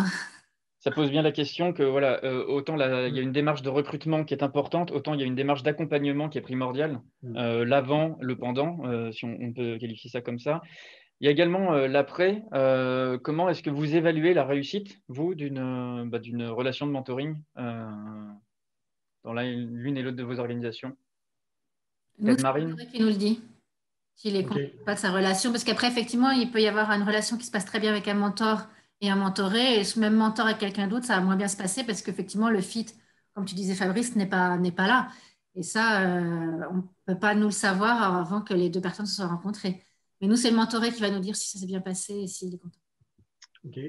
Ça pose bien la question que voilà, autant il y a une démarche de recrutement qui est importante, autant il y a une démarche d'accompagnement qui est primordiale, l'avant, le pendant, si on peut qualifier ça comme ça. Il y a également l'après. Comment est-ce que vous évaluez la réussite, vous, d'une relation de mentoring dans l'une et l'autre de vos organisations? Nous, c'est Marine qui nous le dit. S'il est content pas de sa relation, parce qu'après, effectivement, il peut y avoir une relation qui se passe très bien avec un mentor et un mentoré, et ce même mentor avec quelqu'un d'autre, ça va moins bien se passer parce qu'effectivement, le fit, comme tu disais, Fabrice, n'est pas là. Et ça, on ne peut pas nous le savoir avant que les 2 personnes se soient rencontrées. Mais nous, c'est le mentoré qui va nous dire si ça s'est bien passé et s'il est content.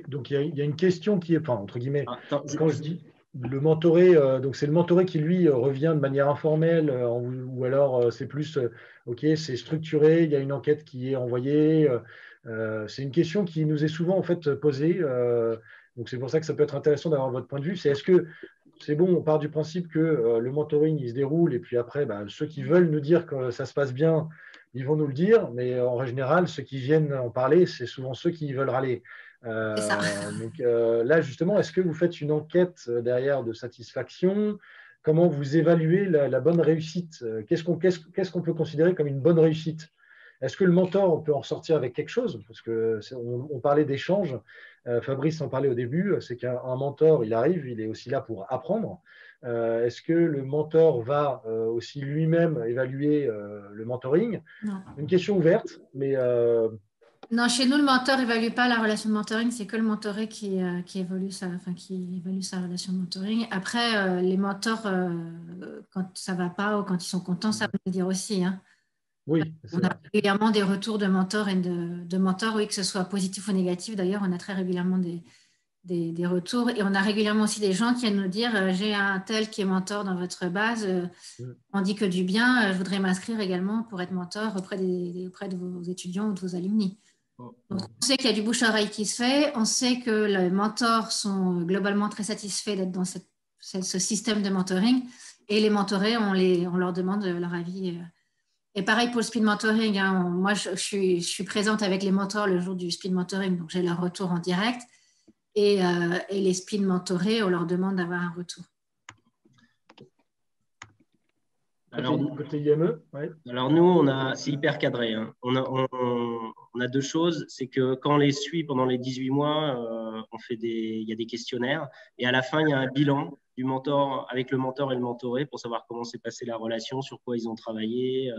Donc, il y a une question qui est, enfin, entre guillemets, quand je dis le mentoré, donc c'est le mentoré qui, lui, revient de manière informelle, ou alors c'est plus, OK, c'est structuré, il y a une enquête qui est envoyée. C'est une question qui nous est souvent en fait posée. Donc c'est pour ça que ça peut être intéressant d'avoir votre point de vue. C'est est-ce que c'est bon, on part du principe que le mentoring, il se déroule, et puis après, ceux qui veulent nous dire que ça se passe bien, ils vont nous le dire, mais en général, ceux qui viennent en parler, c'est souvent ceux qui veulent râler. Donc là, justement, est-ce que vous faites une enquête derrière de satisfaction? Comment vous évaluez la bonne réussite? Qu'est-ce qu'on peut considérer comme une bonne réussite? Est-ce que le mentor, on peut en ressortir avec quelque chose? Parce qu'on parlait d'échange. Fabrice en parlait au début, c'est qu'un mentor, il arrive, il est aussi là pour apprendre. Est-ce que le mentor va aussi lui-même évaluer le mentoring? Non. Une question ouverte, mais… Non, chez nous, le mentor n'évalue pas la relation de mentoring, c'est que le mentoré qui évalue sa relation de mentoring. Après, les mentors, quand ça ne va pas ou quand ils sont contents, ça va le dire aussi. Hein. Oui, on a régulièrement des retours de mentors et de mentors, oui, que ce soit positif ou négatif. D'ailleurs, on a très régulièrement des retours. Et on a régulièrement aussi des gens qui viennent nous dire j'ai un tel qui est mentor dans votre base, on dit que du bien, je voudrais m'inscrire également pour être mentor auprès de vos étudiants ou de vos alumni. Donc, on sait qu'il y a du bouche-à-oreille qui se fait, on sait que les mentors sont globalement très satisfaits d'être dans ce système de mentoring, et les mentorés, on leur demande leur avis. Et pareil pour le speed mentoring, hein, moi je suis présente avec les mentors le jour du speed mentoring, donc j'ai leur retour en direct, et les speed mentorés, on leur demande d'avoir un retour. Alors, côté IME, ouais. Alors nous, c'est hyper cadré. Hein. On a 2 choses. C'est que quand on les suit pendant les 18 mois, il y a des questionnaires. Et à la fin, il y a un bilan du mentor avec le mentor et le mentoré pour savoir comment s'est passée la relation, sur quoi ils ont travaillé,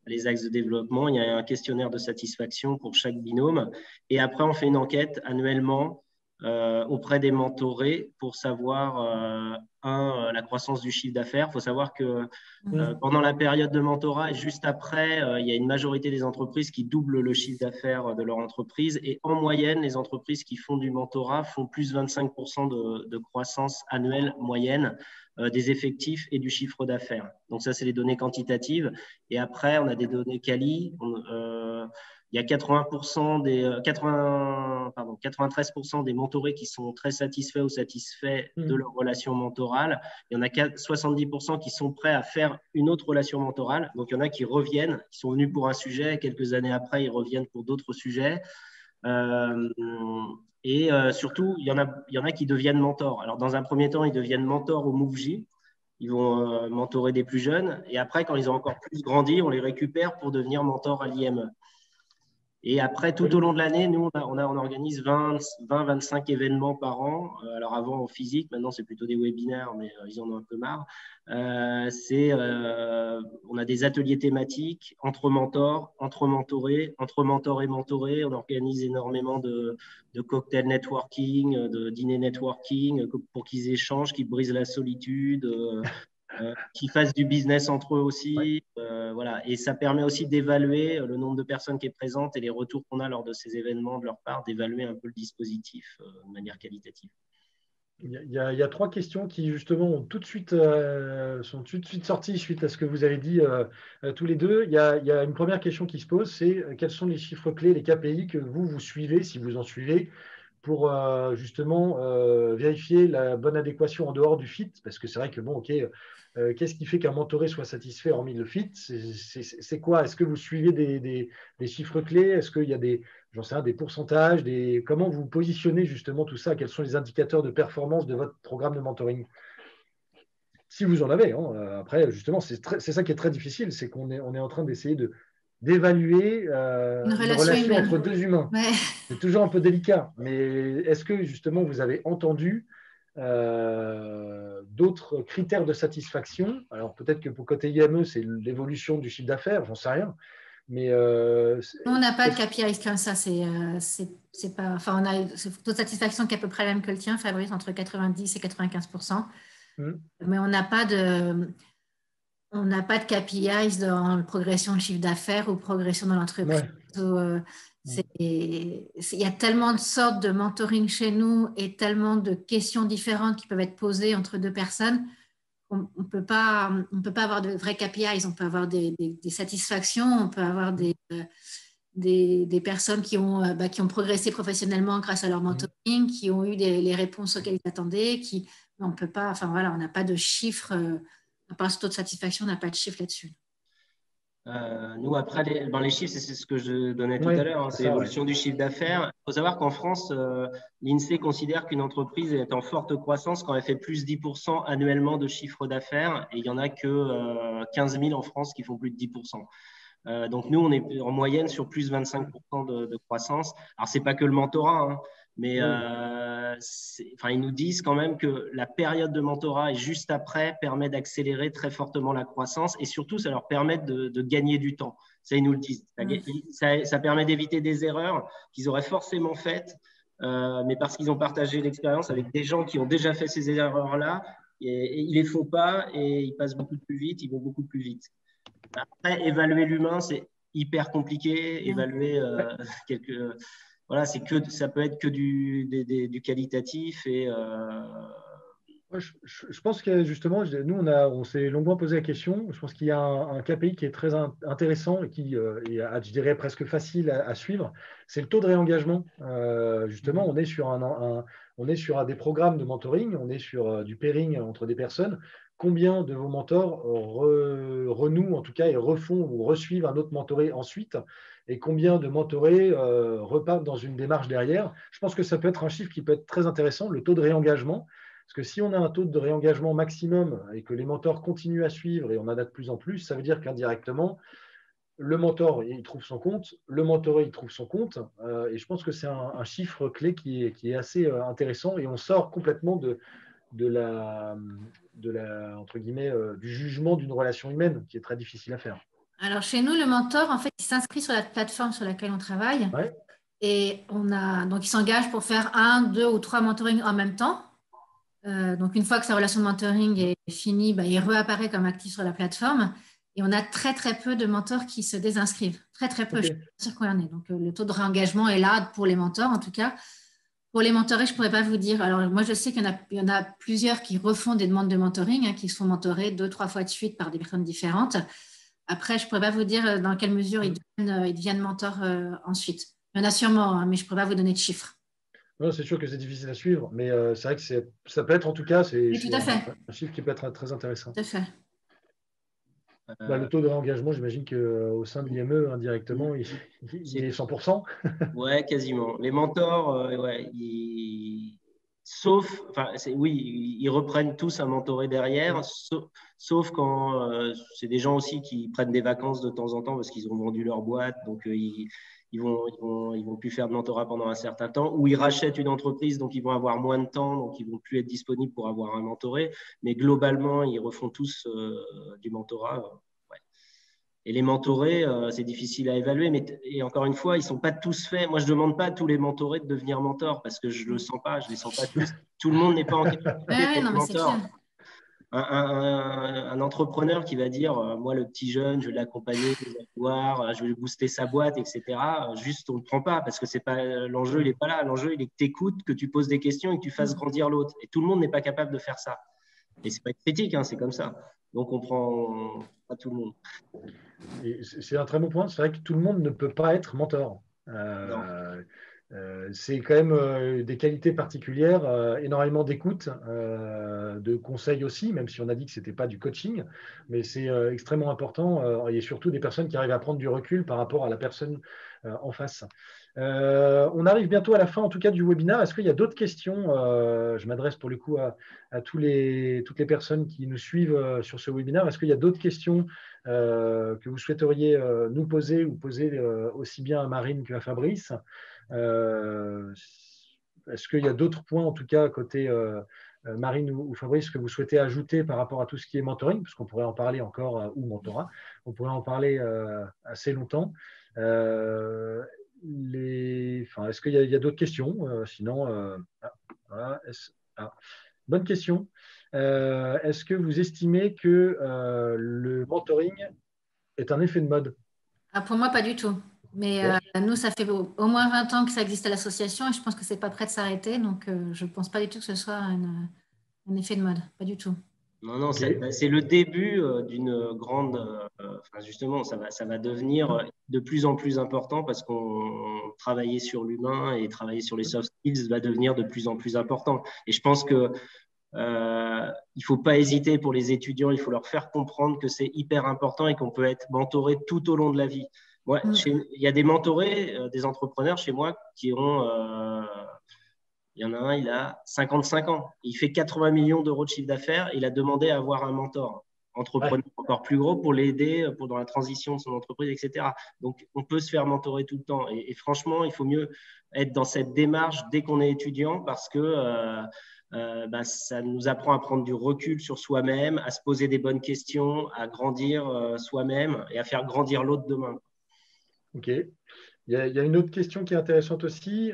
les axes de développement. Il y a un questionnaire de satisfaction pour chaque binôme. Et après, on fait une enquête annuellement auprès des mentorés pour savoir, la croissance du chiffre d'affaires. Il faut savoir que pendant la période de mentorat et juste après, il y a une majorité des entreprises qui doublent le chiffre d'affaires de leur entreprise. Et en moyenne, les entreprises qui font du mentorat font plus 25% de croissance annuelle moyenne des effectifs et du chiffre d'affaires. Donc ça, c'est les données quantitatives. Et après, on a des données quali. Il y a 93% des mentorés qui sont très satisfaits ou satisfaits de leur relation mentorale. Il y en a 70% qui sont prêts à faire une autre relation mentorale. Donc, il y en a qui reviennent, qui sont venus pour un sujet. Quelques années après, ils reviennent pour d'autres sujets. Surtout, il y en a qui deviennent mentors. Alors, dans un premier temps, ils deviennent mentors au MoveJ. Ils vont mentorer des plus jeunes. Et après, quand ils ont encore plus grandi, on les récupère pour devenir mentors à l'IME. Et après, tout au long de l'année, nous, on organise 20-25 événements par an. Alors avant, en physique, maintenant, c'est plutôt des webinaires, mais ils en ont un peu marre. On a des ateliers thématiques entre mentors, entre mentorés, entre mentors et mentorés. On organise énormément de cocktail networking, de dîner networking pour qu'ils échangent, qu'ils brisent la solitude. Qui fassent du business entre eux aussi. Voilà. Et ça permet aussi d'évaluer le nombre de personnes qui est présentes et les retours qu'on a lors de ces événements de leur part, d'évaluer un peu le dispositif de manière qualitative. Il y a 3 questions qui, justement, sont tout de suite sorties suite à ce que vous avez dit tous les deux. Il y a une première question qui se pose, c'est quels sont les chiffres clés, les KPI que vous suivez, si vous en suivez, pour justement vérifier la bonne adéquation en dehors du fit, parce que c'est vrai que, bon, ok, qu'est-ce qui fait qu'un mentoré soit satisfait hormis le fit? C'est quoi? Est-ce que vous suivez des chiffres clés? Est-ce qu'il y a j'en sais rien, des pourcentages, comment vous positionnez justement tout ça? Quels sont les indicateurs de performance de votre programme de mentoring? Si vous en avez, hein. Après, justement, c'est ça qui est très difficile, c'est qu'on est en train d'essayer d'évaluer Une une relation relation humaine. entre 2 humains. Ouais. C'est toujours un peu délicat, mais est-ce que justement vous avez entendu d'autres critères de satisfaction? Alors peut-être que pour côté IME, c'est l'évolution du chiffre d'affaires, j'en sais rien. Mais On n'a pas de KPIs comme ça. C'est pas, enfin, on a un taux de satisfaction qui est à peu près le même que le tien, Fabrice, entre 90 et 95%. Mais on n'a pas de KPIs dans la progression de chiffre d'affaires ou progression dans l'entreprise. Ouais. Il y a tellement de sortes de mentoring chez nous et tellement de questions différentes qui peuvent être posées entre 2 personnes. On ne peut pas avoir de vrais KPIs. On peut avoir des satisfactions, on peut avoir des personnes qui ont progressé professionnellement grâce à leur mentoring, qui ont eu les réponses auxquelles ils attendaient. On peut pas, enfin voilà, on n'a pas de chiffres. À part ce taux de satisfaction, on n'a pas de chiffres là-dessus. Nous, après, les chiffres, c'est ce que je donnais tout à l'heure, hein, c'est l'évolution du chiffre d'affaires. Il faut savoir qu'en France, l'INSEE considère qu'une entreprise est en forte croissance quand elle fait plus 10% annuellement de chiffre d'affaires, et il n'y en a que 15 000 en France qui font plus de 10%. Donc, nous, on est en moyenne sur plus 25% de croissance. Alors, ce n'est pas que le mentorat, hein, mais ils nous disent quand même que la période de mentorat et juste après permet d'accélérer très fortement la croissance et surtout, ça leur permet de gagner du temps. Ça, ils nous le disent. Ça permet d'éviter des erreurs qu'ils auraient forcément faites, mais parce qu'ils ont partagé l'expérience avec des gens qui ont déjà fait ces erreurs-là, et ils ne les font pas et ils passent beaucoup plus vite, ils vont beaucoup plus vite. Après, évaluer l'humain, c'est hyper compliqué. Évaluer voilà, ça peut être que du qualitatif et je pense que justement, nous, on s'est longuement posé la question. Je pense qu'il y a un KPI qui est très intéressant et qui est, je dirais, presque facile à suivre. C'est le taux de réengagement. Justement, on est sur des programmes de mentoring, on est sur du pairing entre des personnes. Combien de vos mentors renouent, en tout cas, et refont ou resuivent un autre mentoré ensuite? Et combien de mentorés repartent dans une démarche derrière? Je pense que ça peut être un chiffre qui peut être très intéressant, le taux de réengagement. Parce que si on a un taux de réengagement maximum et que les mentors continuent à suivre et on en a de plus en plus, ça veut dire qu'indirectement, le mentor, il trouve son compte, le mentoré, il trouve son compte. Et je pense que c'est un chiffre clé qui est assez intéressant et on sort complètement entre guillemets, du jugement d'une relation humaine qui est très difficile à faire. Alors, chez nous, le mentor, en fait, il s'inscrit sur la plateforme sur laquelle on travaille. Ouais. Et donc, il s'engage pour faire 1, 2 ou 3 mentorings en même temps. Donc, une fois que sa relation de mentoring est finie, il réapparaît comme actif sur la plateforme. Et on a très, très peu de mentors qui se désinscrivent. Très, très peu. Okay. Je ne suis pas sûre qu'on en est. Donc, le taux de réengagement est là pour les mentors, en tout cas. Pour les mentorés, je ne pourrais pas vous dire. Alors, moi, je sais qu'il y en a plusieurs qui refont des demandes de mentoring, qui sont mentorés 2-3 fois de suite par des personnes différentes. Après, je ne pourrais pas vous dire dans quelle mesure ils deviennent mentors ensuite. Il y en a sûrement, mais je ne pourrais pas vous donner de chiffres. Non, c'est sûr que c'est difficile à suivre, mais c'est vrai que ça peut être, en tout cas, c'est un chiffre qui peut être très intéressant. Tout à fait. Le taux de réengagement, j'imagine qu'au sein de l'IME, indirectement, il est 100%. Ouais, quasiment. Les mentors, Sauf, oui, ils reprennent tous un mentoré derrière, sauf quand c'est des gens aussi qui prennent des vacances de temps en temps parce qu'ils ont vendu leur boîte, donc ils vont plus faire de mentorat pendant un certain temps, ou ils rachètent une entreprise, donc ils vont avoir moins de temps, donc ils vont plus être disponibles pour avoir un mentoré. Mais globalement, ils refont tous du mentorat. Ouais. Et les mentorés, c'est difficile à évaluer, et encore une fois, ils ne sont pas tous faits. Moi, je ne demande pas à tous les mentorés de devenir mentors parce que je ne le sens pas, je ne les sens pas tous. Tout le monde n'est pas en capacité d'être mentor. Un entrepreneur qui va dire moi, le petit jeune, je vais l'accompagner, je vais voir, je vais booster sa boîte, etc. Juste, on ne le prend pas parce que c'est pas l'enjeu, il n'est pas là. L'enjeu, il est que tu écoutes, que tu poses des questions et que tu fasses grandir l'autre. Et tout le monde n'est pas capable de faire ça. Et ce n'est pas une critique, hein, c'est comme ça. Donc, on prend pas tout le monde. C'est un très bon point. C'est vrai que tout le monde ne peut pas être mentor. C'est quand même des qualités particulières, énormément d'écoute, de conseils aussi, même si on a dit que ce n'était pas du coaching, mais c'est extrêmement important. Et surtout des personnes qui arrivent à prendre du recul par rapport à la personne en face. On arrive bientôt à la fin, en tout cas, du webinaire. Est-ce qu'il y a d'autres questions? Je m'adresse pour le coup à toutes les personnes qui nous suivent sur ce webinaire. Est-ce qu'il y a d'autres questions que vous souhaiteriez nous poser ou poser aussi bien à Marine qu'à Fabrice? Est-ce qu'il y a d'autres points, en tout cas, côté Marine ou Fabrice, que vous souhaitez ajouter par rapport à tout ce qui est mentoring? Parce qu'on pourrait en parler encore, ou mentorat, on pourrait en parler assez longtemps. Est-ce qu'il y a d'autres questions? Sinon, bonne question. Est-ce que vous estimez que le mentoring est un effet de mode? Pour moi, pas du tout. Mais nous, ça fait au moins 20 ans que ça existe à l'association et je pense que ce n'est pas prêt de s'arrêter. Donc, je ne pense pas du tout que ce soit un effet de mode. Pas du tout. Non, c'est le début d'une grande… justement, ça va devenir de plus en plus important parce qu'on travaillait sur l'humain et travailler sur les soft skills va devenir de plus en plus important. Et je pense que il ne faut pas hésiter pour les étudiants, il faut leur faire comprendre que c'est hyper important et qu'on peut être mentoré tout au long de la vie. Il y a des mentorés, des entrepreneurs chez moi qui ont… il y en a un, il a 55 ans. Il fait 80 millions d'euros de chiffre d'affaires. Il a demandé à avoir un mentor, entrepreneur encore plus gros, pour l'aider dans la transition de son entreprise, etc. Donc, on peut se faire mentorer tout le temps. Et franchement, il faut mieux être dans cette démarche dès qu'on est étudiant parce que ça nous apprend à prendre du recul sur soi-même, à se poser des bonnes questions, à grandir soi-même et à faire grandir l'autre demain. Ok. Il y a une autre question qui est intéressante aussi.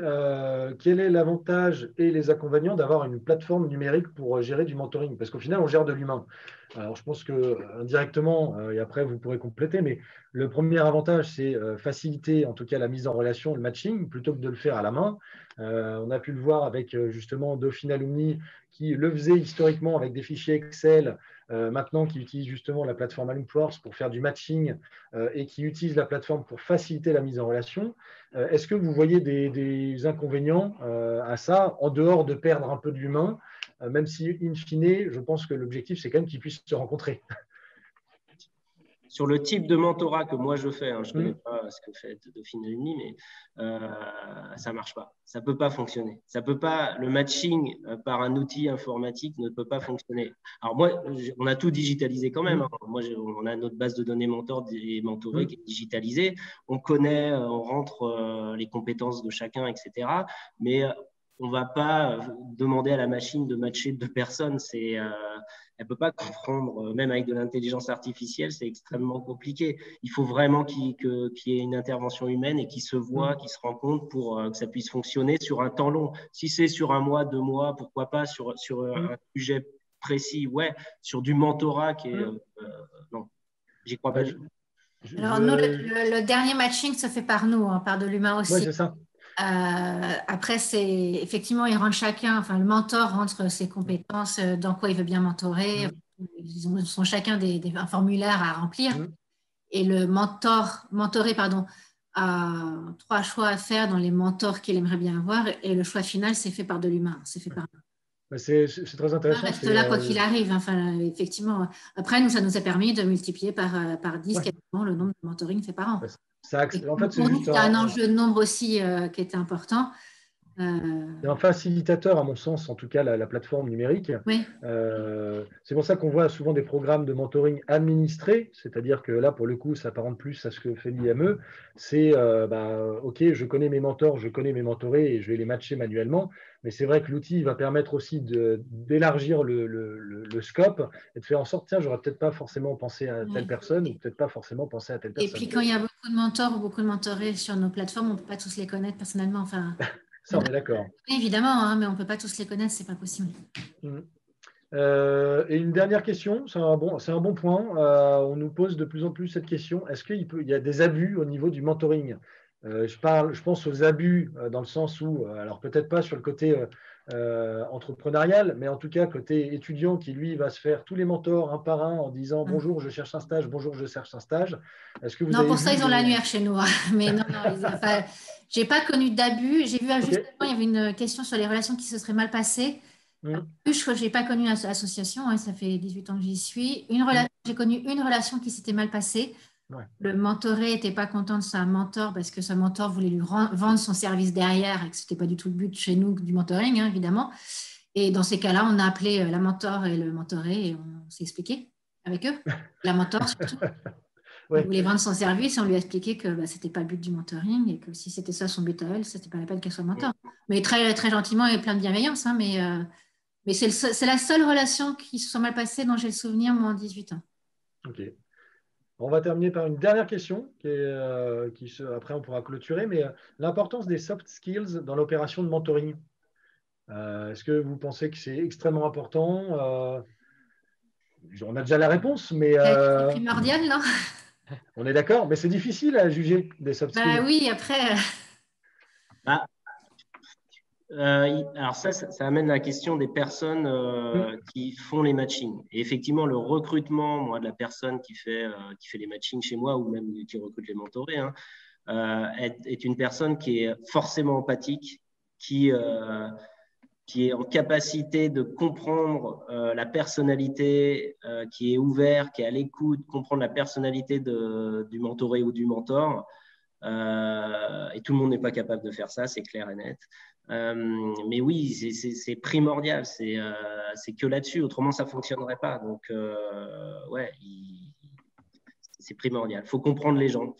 Quel est l'avantage et les inconvénients d'avoir une plateforme numérique pour gérer du mentoring? Parce qu'au final, on gère de l'humain. Alors, je pense que indirectement, et après, vous pourrez compléter, mais le premier avantage, c'est faciliter en tout cas la mise en relation, le matching, plutôt que de le faire à la main. On a pu le voir avec justement Dauphine Alumni qui le faisait historiquement avec des fichiers Excel, maintenant qui utilise justement la plateforme Alumforce pour faire du matching et qui utilise la plateforme pour faciliter la mise en relation. Est-ce que vous voyez des inconvénients à ça, en dehors de perdre un peu de l'humain, même si, in fine, je pense que l'objectif, c'est quand même qu'ils puissent se rencontrer? Sur le type de mentorat que moi je fais, je ne connais pas ce que fait Dauphine Alumni, mais ça ne marche pas. Ça ne peut pas fonctionner. Ça peut pas, le matching par un outil informatique ne peut pas fonctionner. Alors moi, on a tout digitalisé quand même. Moi, on a notre base de données mentor et mentoré qui est digitalisée. On connaît, on rentre les compétences de chacun, etc. Mais on ne va pas demander à la machine de matcher deux personnes. Elle ne peut pas comprendre, même avec de l'intelligence artificielle, c'est extrêmement compliqué. Il faut vraiment qu'il y ait une intervention humaine et qu'ils se voient, qu'ils se rencontrent pour que ça puisse fonctionner sur un temps long. Si c'est sur 1 mois, 2 mois, pourquoi pas sur un sujet précis, ouais, sur du mentorat qui est… non, j'y crois pas. Alors, nous, le dernier matching se fait par nous, par de l'humain aussi. Oui, c'est ça. Après, c'est effectivement, il rentre chacun, enfin, le mentor rentre ses compétences, dans quoi il veut bien mentorer. Ils sont chacun un formulaire à remplir. Et le mentoré, a 3 choix à faire dans les mentors qu'il aimerait bien avoir. Et le choix final, c'est fait par de l'humain. C'est fait par nous. C'est très intéressant. On reste là quoi qu'il arrive. Enfin, effectivement. Après, nous, ça nous a permis de multiplier par 10 quasiment le nombre de mentoring fait par an. En fait, pour nous, c'était un enjeu de nombre aussi qui était important. C'est un facilitateur, à mon sens, en tout cas, la plateforme numérique. Oui. C'est pour ça qu'on voit souvent des programmes de mentoring administrés, c'est-à-dire que là, pour le coup, ça s'apparente plus à ce que fait l'IME. C'est, OK, je connais mes mentors, je connais mes mentorés et je vais les matcher manuellement. Mais c'est vrai que l'outil va permettre aussi d'élargir le scope et de faire en sorte, tiens, j'aurais peut-être pas forcément pensé à telle personne ou peut-être pas forcément pensé à telle Et personne. puis, quand il y a beaucoup de mentors ou beaucoup de mentorés sur nos plateformes, on ne peut pas tous les connaître personnellement. Enfin, Ça, on est d'accord. évidemment, hein, mais on ne peut pas tous les connaître, c'est pas possible. Et une dernière question, c'est un bon point. On nous pose de plus en plus cette question. Est-ce qu'il y a des abus au niveau du mentoring? Je pense aux abus dans le sens où, alors peut-être pas sur le côté entrepreneurial, mais en tout cas côté étudiant qui, lui, va se faire tous les mentors un par un en disant bonjour, je cherche un stage, bonjour, je cherche un stage. Est-ce que vous Non, avez pour ça, vu ils ont l'annuaire chez nous. Mais non, enfin, j'ai pas connu d'abus. J'ai vu justement, il y avait une question sur les relations qui se seraient mal passées. Je crois que je n'ai pas connu l'association, hein, ça fait 18 ans que j'y suis. J'ai connu une relation qui s'était mal passée. Ouais. Le mentoré n'était pas content de sa mentor parce que sa mentor voulait lui vendre son service derrière et que ce n'était pas du tout le but chez nous du mentoring, hein, évidemment. Et dans ces cas-là, on a appelé la mentor et le mentoré et on s'est expliqué avec eux. La mentor, surtout. Ouais. On voulait vendre son service et on lui a expliqué que ce n'était pas le but du mentoring et que si c'était ça son but à elle, ce n'était pas la peine qu'elle soit mentor. Mais très, très gentiment et plein de bienveillance, hein, mais c'est la seule relation qui se soit mal passée dont j'ai le souvenir, moi, en 18 ans. Ok. On va terminer par une dernière question, après on pourra clôturer, mais l'importance des soft skills dans l'opération de mentoring. Est-ce que vous pensez que c'est extrêmement important? On a déjà la réponse, mais… C'est primordial, non? On est d'accord, mais c'est difficile à juger des soft skills. Oui, après… Alors ça amène la question des personnes qui font les matchings. Et effectivement, le recrutement, moi, de la personne qui fait les matchings chez moi ou même qui recrute les mentorés, hein, est une personne qui est forcément empathique, qui est en capacité de comprendre la personnalité, qui est ouvert, qui est à l'écoute, comprendre la personnalité du mentoré ou du mentor. Et tout le monde n'est pas capable de faire ça, c'est clair et net. Mais oui, c'est primordial, c'est que là-dessus, autrement ça ne fonctionnerait pas. Donc, ouais, c'est primordial. Il faut comprendre les gens,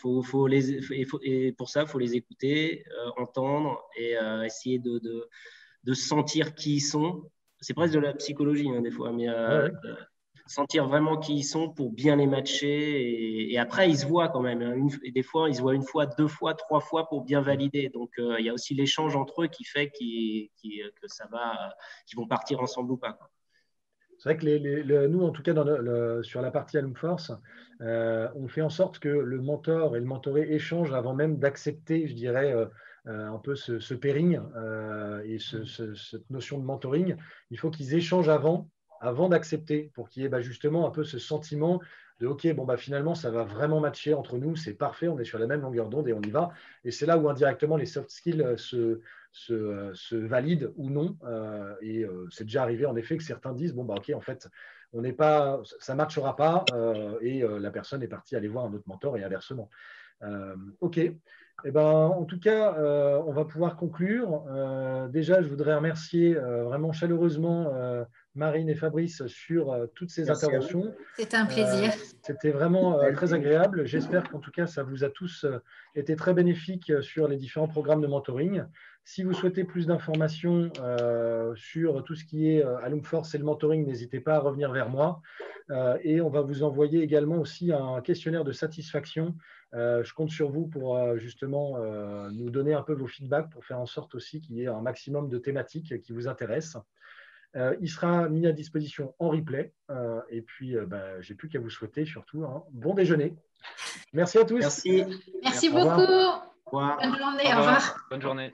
et pour ça, il faut les écouter, entendre et essayer de sentir qui ils sont. C'est presque de la psychologie, hein, des fois, mais sentir vraiment qui ils sont pour bien les matcher. Et après, ils se voient quand même. Hein, et des fois, ils se voient une fois, deux fois, trois fois pour bien valider. Donc, il y a aussi l'échange entre eux qui fait qu'ils vont partir ensemble ou pas, quoi. C'est vrai que nous, en tout cas, sur la partie Alum Force, on fait en sorte que le mentor et le mentoré échangent avant même d'accepter, je dirais, un peu ce pairing et cette notion de mentoring. Il faut qu'ils échangent avant d'accepter, pour qu'il y ait justement un peu ce sentiment de OK, bon, finalement, ça va vraiment matcher entre nous, c'est parfait, on est sur la même longueur d'onde et on y va. Et c'est là où indirectement les soft skills se valident ou non. Et c'est déjà arrivé en effet que certains disent bon, OK, en fait, ça ne matchera pas et la personne est partie aller voir un autre mentor et inversement. OK. Eh ben, en tout cas, on va pouvoir conclure. Déjà, je voudrais remercier vraiment chaleureusement Marine et Fabrice sur toutes ces interventions. C'était un plaisir. C'était vraiment très agréable. J'espère qu'en tout cas, ça vous a tous été très bénéfique sur les différents programmes de mentoring. Si vous souhaitez plus d'informations sur tout ce qui est Alum Force et le mentoring, n'hésitez pas à revenir vers moi. Et on va vous envoyer également aussi un questionnaire de satisfaction. Je compte sur vous pour justement nous donner un peu vos feedbacks pour faire en sorte aussi qu'il y ait un maximum de thématiques qui vous intéressent. Il sera mis à disposition en replay. Et puis, j'ai plus qu'à vous souhaiter surtout un bon déjeuner. Merci à tous. Merci. Merci beaucoup. Au revoir. Bonne journée. Au revoir. Bonne journée.